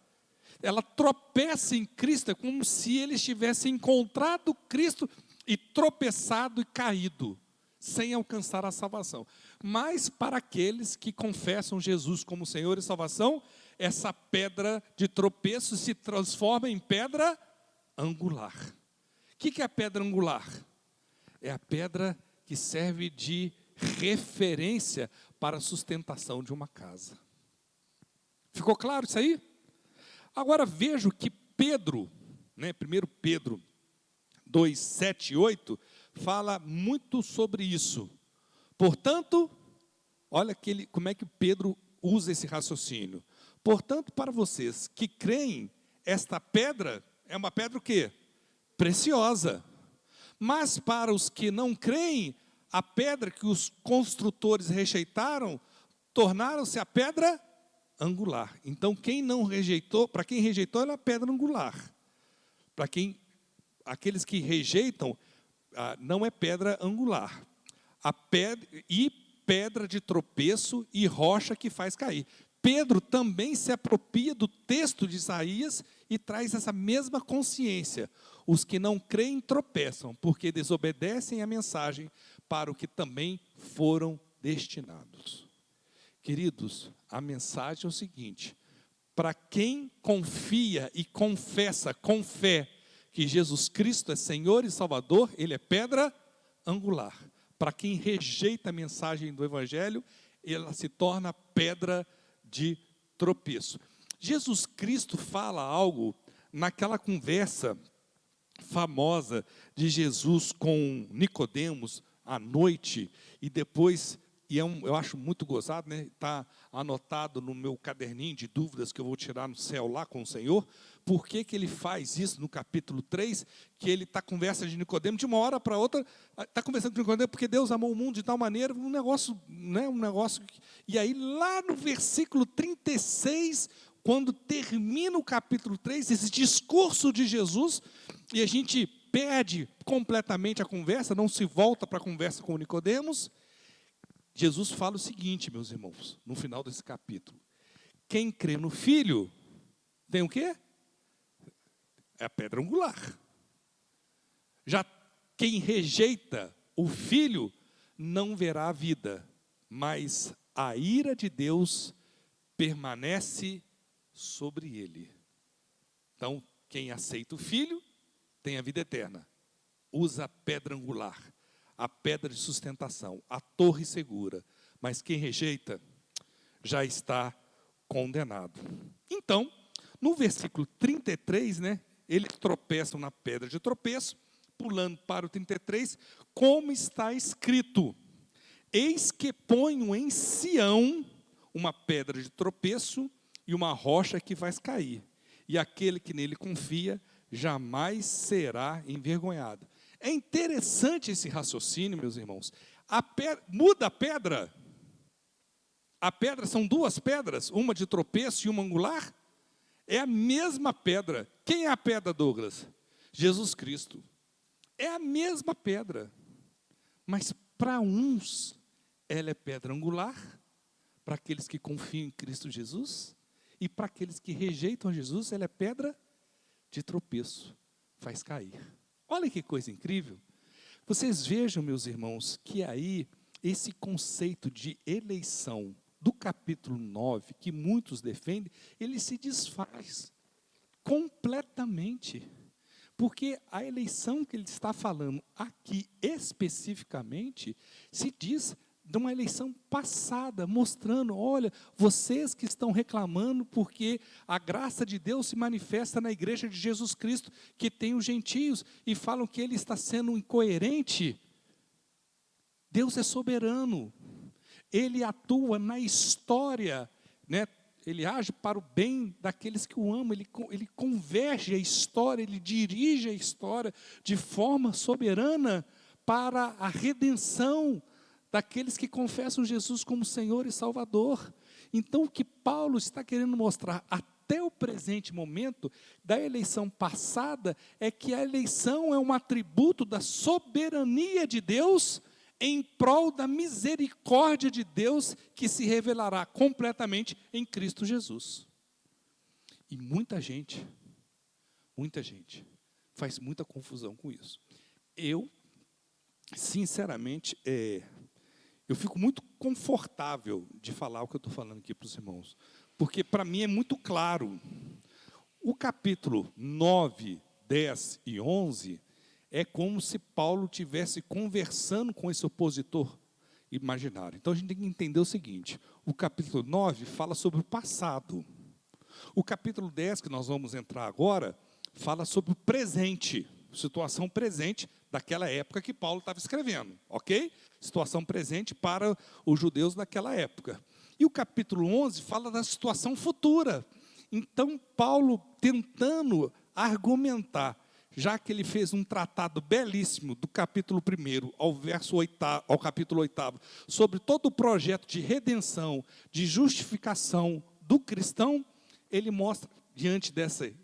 Ela tropeça em Cristo, é como se ele estivesse encontrado Cristo e tropeçado e caído, sem alcançar a salvação. Mas para aqueles que confessam Jesus como Senhor e salvação, essa pedra de tropeço se transforma em pedra angular. O que é a pedra angular? É a pedra que serve de referência para a sustentação de uma casa. Ficou claro isso aí? Agora vejo que Pedro, 1 Pedro 2, 7 e 8, fala muito sobre isso. Portanto, olha como é que Pedro usa esse raciocínio. Portanto, para vocês que creem, esta pedra é uma pedra o quê? Preciosa. Mas para os que não creem, a pedra que os construtores rejeitaram, tornaram-se a pedra angular. Então, para quem rejeitou, ela é a pedra angular. Aqueles que rejeitam, não é pedra angular. Pedra de tropeço e rocha que faz cair. Pedro também se apropria do texto de Isaías e traz essa mesma consciência. Os que não creem tropeçam, porque desobedecem a mensagem para o que também foram destinados. Queridos, a mensagem é o seguinte: para quem confia e confessa com fé que Jesus Cristo é Senhor e Salvador, ele é pedra angular. Para quem rejeita a mensagem do Evangelho, ela se torna pedra de tropeço. Jesus Cristo fala algo naquela conversa famosa de Jesus com Nicodemos à noite, e depois, eu acho muito gozado, né? Está anotado no meu caderninho de dúvidas que eu vou tirar no céu lá com o Senhor. Por que ele faz isso no capítulo 3, que ele está conversa de Nicodemo, de uma hora para outra, está conversando com Nicodemo, porque Deus amou o mundo de tal maneira, um negócio. E aí lá no versículo 36, quando termina o capítulo 3, esse discurso de Jesus, e a gente perde completamente a conversa, não se volta para a conversa com Nicodemos, Jesus fala o seguinte, meus irmãos, no final desse capítulo: quem crê no Filho tem o quê? É a pedra angular. Já quem rejeita o Filho não verá a vida, mas a ira de Deus permanece sobre ele. Então, quem aceita o Filho tem a vida eterna. Usa a pedra angular, a pedra de sustentação, a torre segura. Mas quem rejeita já está condenado. Então, no versículo 33, eles tropeçam na pedra de tropeço, pulando para o 33, como está escrito: eis que ponho em Sião uma pedra de tropeço e uma rocha que faz cair, e aquele que nele confia jamais será envergonhado. É interessante esse raciocínio, meus irmãos. Muda a pedra. A pedra são duas pedras, uma de tropeço e uma angular. É a mesma pedra. Quem é a pedra, Douglas? Jesus Cristo. É a mesma pedra. Mas para uns, ela é pedra angular, para aqueles que confiam em Cristo Jesus, e para aqueles que rejeitam Jesus, ela é pedra de tropeço, faz cair. Olha que coisa incrível. Vocês vejam, meus irmãos, que aí esse conceito de eleição do capítulo 9, que muitos defendem, ele se desfaz completamente. Porque a eleição que ele está falando aqui especificamente se diz de uma eleição passada, mostrando, olha, vocês que estão reclamando porque a graça de Deus se manifesta na igreja de Jesus Cristo, que tem os gentios, e falam que ele está sendo incoerente. Deus é soberano. Ele atua na história, ele age para o bem daqueles que o amam, ele converge a história, ele dirige a história de forma soberana para a redenção daqueles que confessam Jesus como Senhor e Salvador. Então, o que Paulo está querendo mostrar até o presente momento da eleição passada é que a eleição é um atributo da soberania de Deus em prol da misericórdia de Deus que se revelará completamente em Cristo Jesus. E muita gente faz muita confusão com isso. Eu, sinceramente, eu fico muito confortável de falar o que eu estou falando aqui para os irmãos, porque para mim é muito claro. O capítulo 9, 10 e 11 é como se Paulo estivesse conversando com esse opositor imaginário. Então a gente tem que entender o seguinte: o capítulo 9 fala sobre o passado. O capítulo 10, que nós vamos entrar agora, fala sobre o presente, situação presente daquela época que Paulo estava escrevendo, ok? Situação presente para os judeus daquela época. E o capítulo 11 fala da situação futura. Então, Paulo tentando argumentar, já que ele fez um tratado belíssimo do capítulo 1 ao capítulo 8, sobre todo o projeto de redenção, de justificação do cristão, ele mostra, diante desse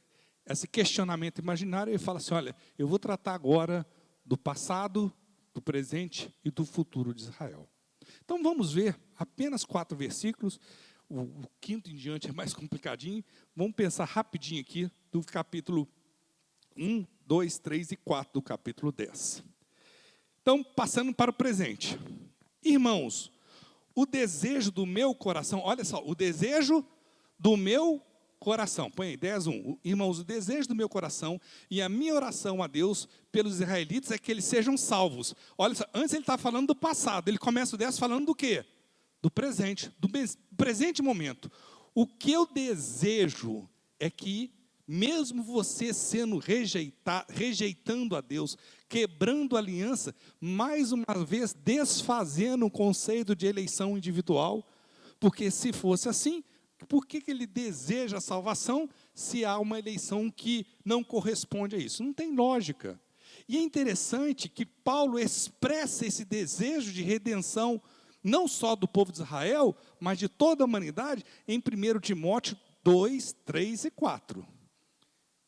questionamento imaginário, ele fala assim: olha, eu vou tratar agora do passado, do presente e do futuro de Israel. Então vamos ver apenas 4 versículos, o 5º em diante é mais complicadinho. Vamos pensar rapidinho aqui do capítulo 1, 2, 3 e 4 do capítulo 10. Então, passando para o presente. Irmãos, o desejo do meu coração, olha só, o desejo do meu coração, põe aí, 10, 1. Irmãos, o desejo do meu coração e a minha oração a Deus pelos israelitas é que eles sejam salvos. Olha só, antes ele está falando do passado, ele começa o 10 falando do quê? Do presente, do presente momento. O que eu desejo é que, mesmo você sendo rejeitando a Deus, quebrando a aliança, mais uma vez desfazendo o conceito de eleição individual, porque se fosse assim, por que ele deseja a salvação se há uma eleição que não corresponde a isso? Não tem lógica. E é interessante que Paulo expressa esse desejo de redenção, não só do povo de Israel, mas de toda a humanidade, em 1 Timóteo 2, 3 e 4.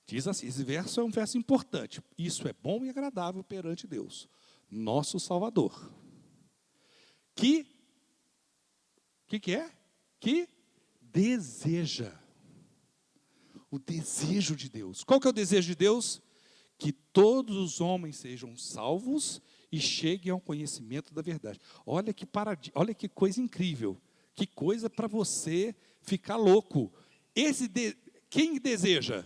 Diz assim, esse verso é um verso importante. Isso é bom e agradável perante Deus, nosso Salvador. Que é? Que deseja. O desejo de Deus. Qual que é o desejo de Deus? Que todos os homens sejam salvos e cheguem ao conhecimento da verdade. Olha que coisa incrível. Que coisa para você ficar louco. Quem deseja?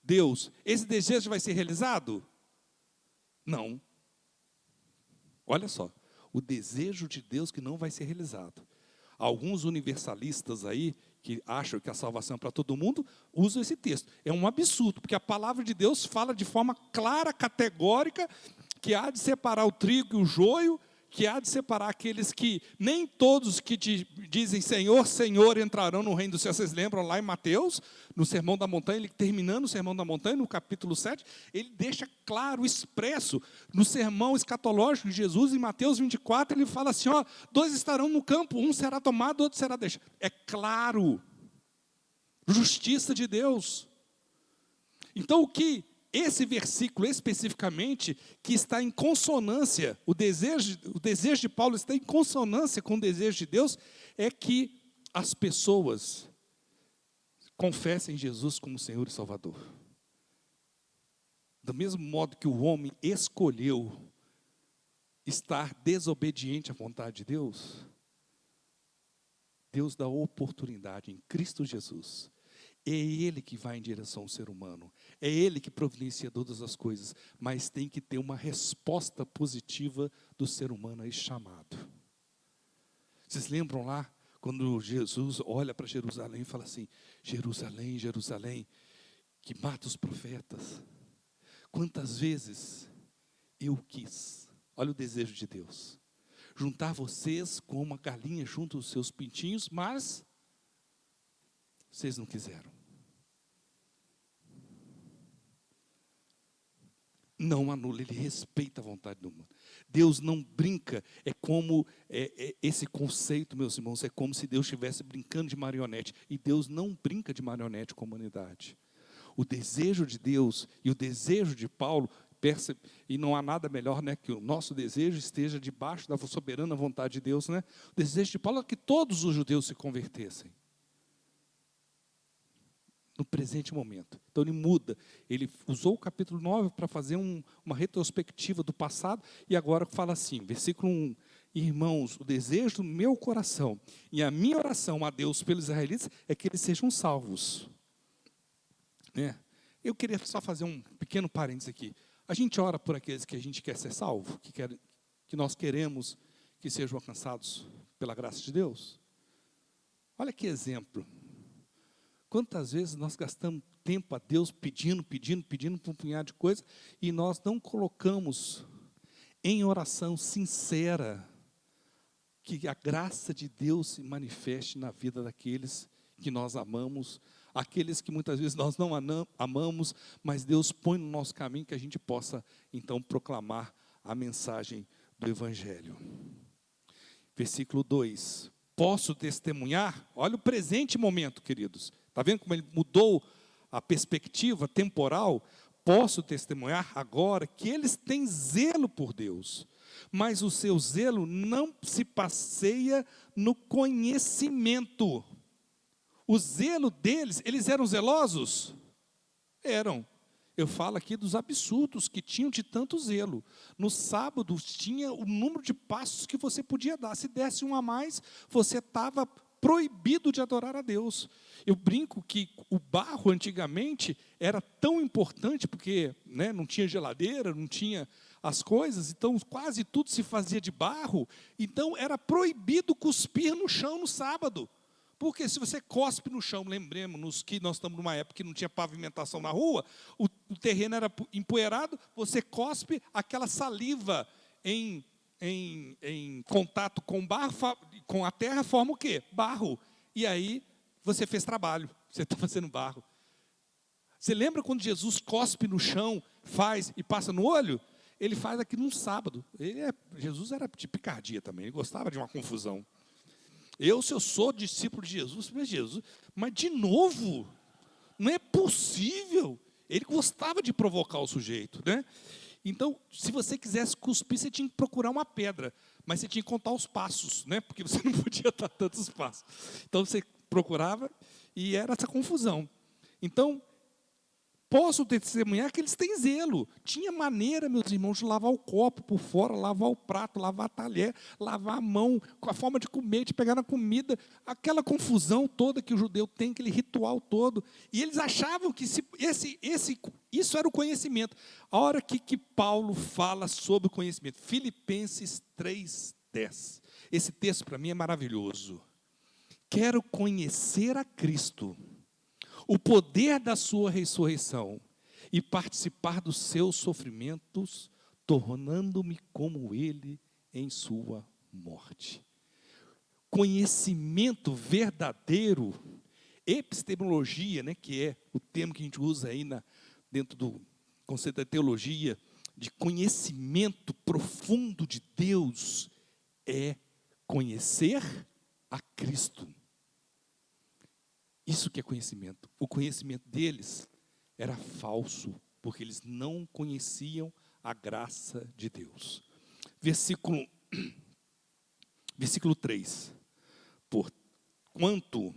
Deus. Esse desejo vai ser realizado? Não. Olha só. O desejo de Deus que não vai ser realizado. Alguns universalistas aí, que acham que a salvação é para todo mundo, usam esse texto. É um absurdo, porque a palavra de Deus fala de forma clara, categórica, que há de separar o trigo e o joio, que há de separar aqueles que, nem todos que dizem Senhor, Senhor, entrarão no reino dos céus. Vocês lembram lá em Mateus, no Sermão da Montanha, ele terminando o Sermão da Montanha, no capítulo 7, ele deixa claro, expresso, no sermão escatológico de Jesus, em Mateus 24, ele fala assim, 2 estarão no campo, um será tomado, outro será deixado. É claro, justiça de Deus. Então, o que esse versículo especificamente, que está em consonância, o desejo de Paulo está em consonância com o desejo de Deus, é que as pessoas confessem Jesus como Senhor e Salvador. Do mesmo modo que o homem escolheu estar desobediente à vontade de Deus, Deus dá oportunidade em Cristo Jesus. É Ele que vai em direção ao ser humano. É Ele que providencia todas as coisas. Mas tem que ter uma resposta positiva do ser humano a esse chamado. Vocês lembram lá, quando Jesus olha para Jerusalém e fala assim, Jerusalém, Jerusalém, que mata os profetas. Quantas vezes eu quis, olha o desejo de Deus, juntar vocês com uma galinha junto aos seus pintinhos, mas Vocês não quiseram. Não anula, ele respeita a vontade do mundo. Deus não brinca, é como esse conceito, meus irmãos, é como se Deus estivesse brincando de marionete. E Deus não brinca de marionete com a humanidade. O desejo de Deus e o desejo de Paulo, e não há nada melhor, né, que o nosso desejo esteja debaixo da soberana vontade de Deus, né? O desejo de Paulo é que todos os judeus se convertessem. No presente momento. Então ele muda. Ele usou o capítulo 9 para fazer uma retrospectiva do passado, e agora fala assim, versículo 1, irmãos, o desejo do meu coração e a minha oração a Deus pelos israelitas é que eles sejam salvos. Eu queria só fazer um pequeno parênteses aqui. A gente ora por aqueles que a gente quer ser salvo, que nós queremos que sejam alcançados pela graça de Deus. Olha que exemplo. Quantas vezes nós gastamos tempo a Deus pedindo por um punhado de coisa, e nós não colocamos em oração sincera que a graça de Deus se manifeste na vida daqueles que nós amamos, aqueles que muitas vezes nós não amamos, mas Deus põe no nosso caminho que a gente possa, então, proclamar a mensagem do Evangelho. Versículo 2. Posso testemunhar? Olha o presente momento, queridos. Está vendo como ele mudou a perspectiva temporal? Posso testemunhar agora que eles têm zelo por Deus, mas o seu zelo não se passeia no conhecimento. O zelo deles, eles eram zelosos? Eram. Eu falo aqui dos absurdos que tinham de tanto zelo. No sábado tinha o número de passos que você podia dar. Se desse um a mais, você estava proibido de adorar a Deus. Eu brinco que o barro antigamente era tão importante, porque não tinha geladeira, não tinha as coisas, então quase tudo se fazia de barro, então era proibido cuspir no chão no sábado. Porque se você cospe no chão, lembremos-nos que nós estamos numa época que não tinha pavimentação na rua, o terreno era empoeirado, você cospe, aquela saliva em contato com barro, com a terra, forma o quê? Barro. E aí você fez trabalho, você está fazendo barro. Você lembra quando Jesus cospe no chão, faz e passa no olho? Ele faz aqui num sábado. Jesus era de picardia também, ele gostava de uma confusão. Se eu sou discípulo de Jesus, mas de novo, não é possível. Ele gostava de provocar o sujeito, né? Então, se você quisesse cuspir, você tinha que procurar uma pedra, mas você tinha que contar os passos, né? Porque você não podia dar tantos passos. Então, você procurava e era essa confusão. Então, posso testemunhar que eles têm zelo. Tinha maneira, meus irmãos, de lavar o copo por fora, lavar o prato, lavar a talher, lavar a mão, com a forma de comer, de pegar na comida, aquela confusão toda que o judeu tem, aquele ritual todo. E eles achavam que isso era o conhecimento. A hora que Paulo fala sobre o conhecimento, Filipenses 3:10. Esse texto para mim é maravilhoso. Quero conhecer a Cristo, o poder da sua ressurreição e participar dos seus sofrimentos, tornando-me como ele em sua morte. Conhecimento verdadeiro, epistemologia, que é o termo que a gente usa aí dentro do conceito da teologia, de conhecimento profundo de Deus, é conhecer a Cristo. Isso que é conhecimento. O conhecimento deles era falso, porque eles não conheciam a graça de Deus. Versículo 3. Porquanto,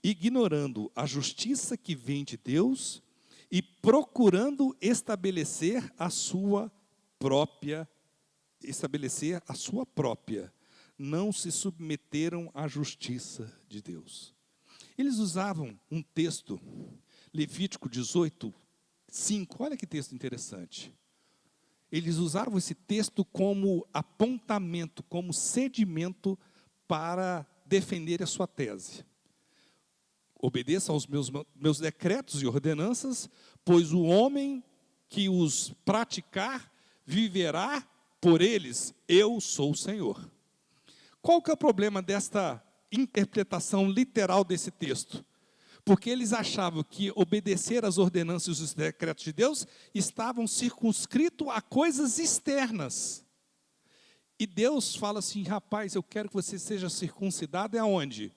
ignorando a justiça que vem de Deus e procurando estabelecer a sua própria, não se submeteram à justiça de Deus. Eles usavam um texto, Levítico 18:5. Olha que texto interessante. Eles usavam esse texto como apontamento, como sedimento para defender a sua tese. Obedeça aos meus decretos e ordenanças, pois o homem que os praticar viverá por eles. Eu sou o Senhor. Qual que é o problema desta interpretação literal desse texto. Porque eles achavam que obedecer às ordenanças e os decretos de Deus estavam circunscritos a coisas externas. E Deus fala assim, rapaz, eu quero que você seja circuncidado, é aonde?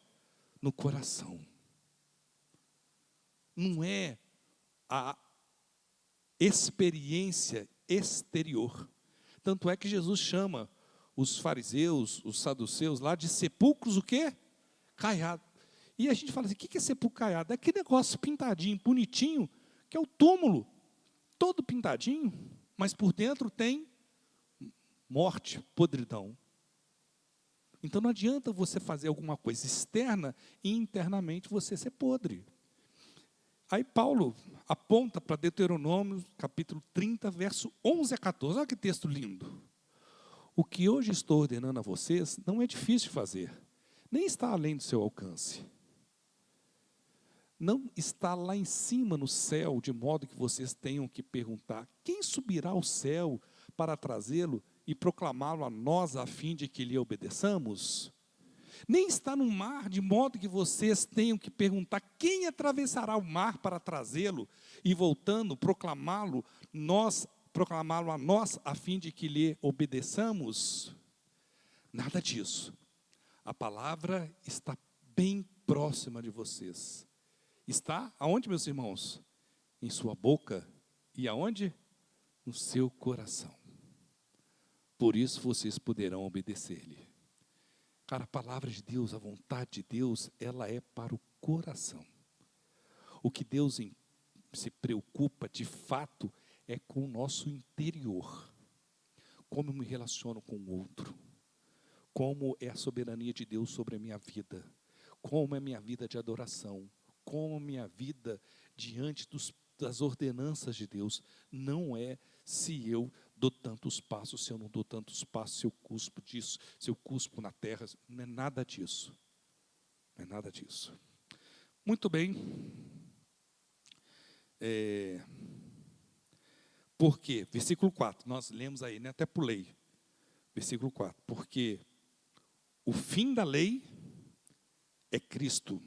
No coração. Não é a experiência exterior. Tanto é que Jesus chama os fariseus, os saduceus lá de sepulcros o quê? Caiado. E a gente fala assim, o que é sepulcro caiado? É aquele negócio pintadinho, bonitinho, que é o túmulo, todo pintadinho, mas por dentro tem morte, podridão. Então não adianta você fazer alguma coisa externa e internamente você ser podre. Aí Paulo aponta para Deuteronômio, capítulo 30, verso 11 a 14. Olha que texto lindo. O que hoje estou ordenando a vocês não é difícil de fazer, nem está além do seu alcance. Não está lá em cima no céu, de modo que vocês tenham que perguntar, quem subirá ao céu para trazê-lo e proclamá-lo a nós, a fim de que lhe obedeçamos? Nem está no mar, de modo que vocês tenham que perguntar, quem atravessará o mar para trazê-lo e voltando, proclamá-lo a nós, a fim de que lhe obedeçamos? Nada disso. A palavra está bem próxima de vocês. Está aonde, meus irmãos? Em sua boca. E aonde? No seu coração. Por isso vocês poderão obedecer-lhe. Cara, a palavra de Deus, a vontade de Deus, ela é para o coração. O que Deus se preocupa, de fato, é com o nosso interior. Como eu me relaciono com o outro. Como é a soberania de Deus sobre a minha vida. Como é a minha vida de adoração. Como a minha vida diante das ordenanças de Deus. Não é se eu dou tantos passos, se eu não dou tantos passos, se eu cuspo disso, se eu cuspo na terra. Não é nada disso. Não é nada disso. Muito bem. Por quê? Versículo 4. Nós lemos aí, né? Até pulei. Versículo 4. Porque o fim da lei é Cristo,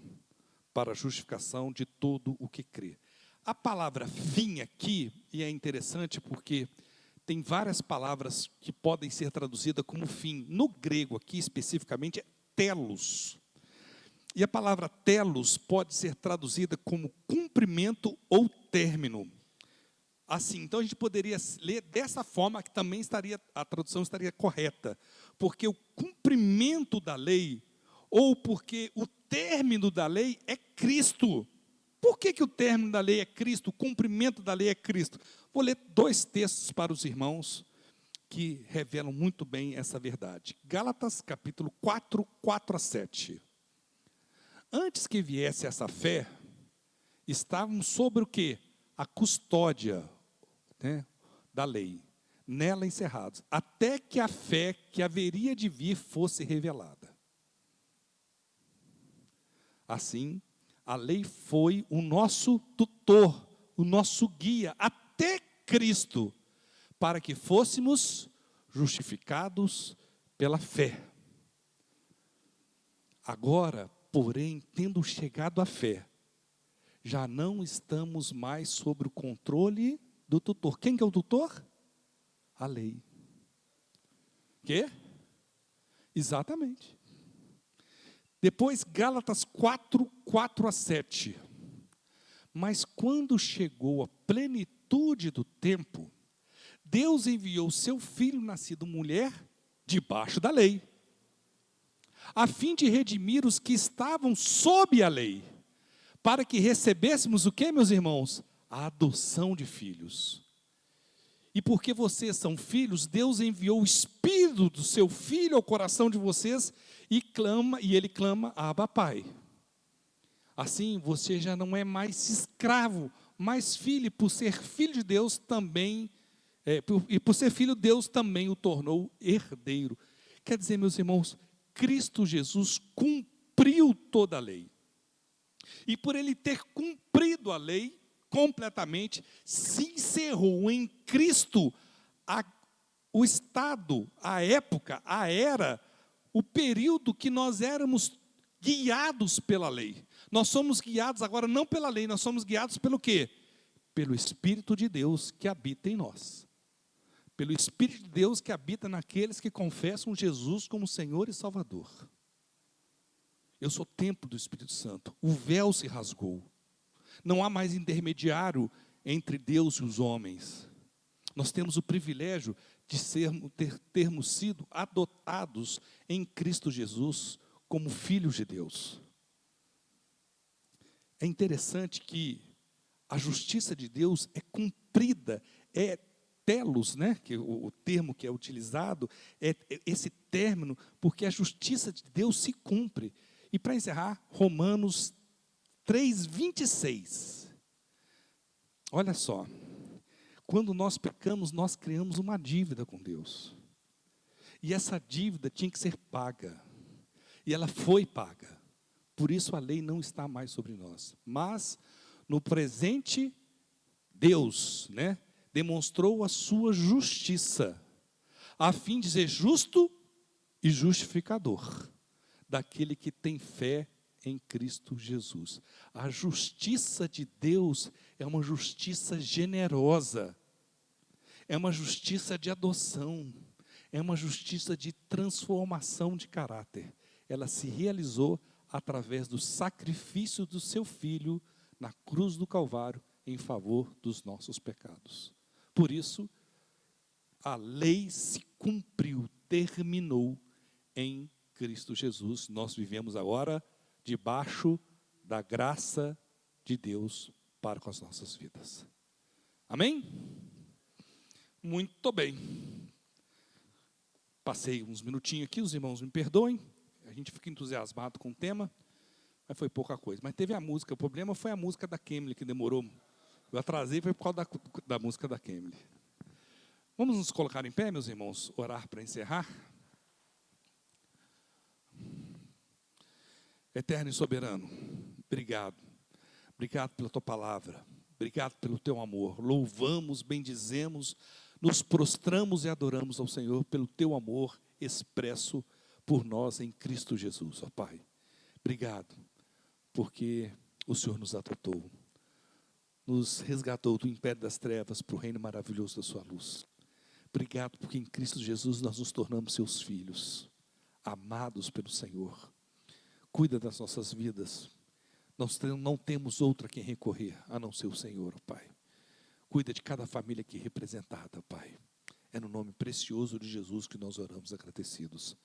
para a justificação de todo o que crê. A palavra fim aqui, e é interessante porque tem várias palavras que podem ser traduzidas como fim. No grego aqui, especificamente, é telos. E a palavra telos pode ser traduzida como cumprimento ou término. Assim, então a gente poderia ler dessa forma, que também a tradução estaria correta. Porque o cumprimento da lei, ou porque o término da lei é Cristo. Por que o término da lei é Cristo? O cumprimento da lei é Cristo? Vou ler 2 textos para os irmãos que revelam muito bem essa verdade. Gálatas, capítulo 4, 4 a 7. Antes que viesse essa fé, estávamos sobre o quê? A custódia, né, da lei, nela encerrados, até que a fé que haveria de vir fosse revelada. Assim, a lei foi o nosso tutor, o nosso guia, até Cristo, para que fôssemos justificados pela fé. Agora, porém, tendo chegado à fé, já não estamos mais sob o controle do tutor. Quem que é o tutor? A lei. Quê? Exatamente. Depois, Gálatas 4, 4 a 7. Mas quando chegou a plenitude do tempo, Deus enviou seu filho nascido mulher debaixo da lei, a fim de redimir os que estavam sob a lei, para que recebêssemos o que, meus irmãos? A adoção de filhos. E porque vocês são filhos, Deus enviou o Espírito do seu Filho ao coração de vocês e ele clama, Abba, Pai. Assim, você já não é mais escravo, mas filho, e por ser filho de Deus também, e por ser filho, Deus também o tornou herdeiro. Quer dizer, meus irmãos, Cristo Jesus cumpriu toda a lei. E por ele ter cumprido a lei completamente, se encerrou em Cristo o estado, a época, a era, o período que nós éramos guiados pela lei. Nós somos guiados agora não pela lei, nós somos guiados pelo quê? Pelo Espírito de Deus que habita em nós. Pelo Espírito de Deus que habita naqueles que confessam Jesus como Senhor e Salvador. Eu sou templo do Espírito Santo. O véu se rasgou. Não há mais intermediário entre Deus e os homens. Nós temos o privilégio de termos sido adotados em Cristo Jesus como filhos de Deus. É interessante que a justiça de Deus é cumprida, é telos, né? Que o termo que é utilizado é esse término, porque a justiça de Deus se cumpre. E para encerrar, Romanos 3:26. Olha só. Quando nós pecamos, nós criamos uma dívida com Deus. E essa dívida tinha que ser paga. E ela foi paga. Por isso a lei não está mais sobre nós. Mas, no presente, Deus, né, demonstrou a sua justiça, a fim de ser justo e justificador daquele que tem fé em Cristo Jesus. A justiça de Deus é uma justiça generosa. É uma justiça de adoção, é uma justiça de transformação de caráter. Ela se realizou através do sacrifício do seu Filho na cruz do Calvário em favor dos nossos pecados. Por isso, a lei se cumpriu, terminou em Cristo Jesus. Nós vivemos agora debaixo da graça de Deus para com as nossas vidas. Amém? Muito bem. Passei uns minutinhos aqui, os irmãos me perdoem. A gente fica entusiasmado com o tema, mas foi pouca coisa. Mas teve a música, o problema foi a música da Kemily, que demorou. Eu atrasei, foi por causa da música da Kemily. Vamos nos colocar em pé, meus irmãos, orar para encerrar. Eterno e soberano, obrigado. Obrigado pela tua palavra. Obrigado pelo teu amor. Louvamos, bendizemos, nos prostramos e adoramos ao Senhor pelo teu amor expresso por nós em Cristo Jesus, ó Pai. Obrigado, porque o Senhor nos adotou, nos resgatou do império das trevas para o reino maravilhoso da sua luz. Obrigado, porque em Cristo Jesus nós nos tornamos seus filhos, amados pelo Senhor. Cuida das nossas vidas. Nós não temos outra a quem recorrer, a não ser o Senhor, ó Pai. Cuida de cada família aqui representada, Pai. É no nome precioso de Jesus que nós oramos agradecidos.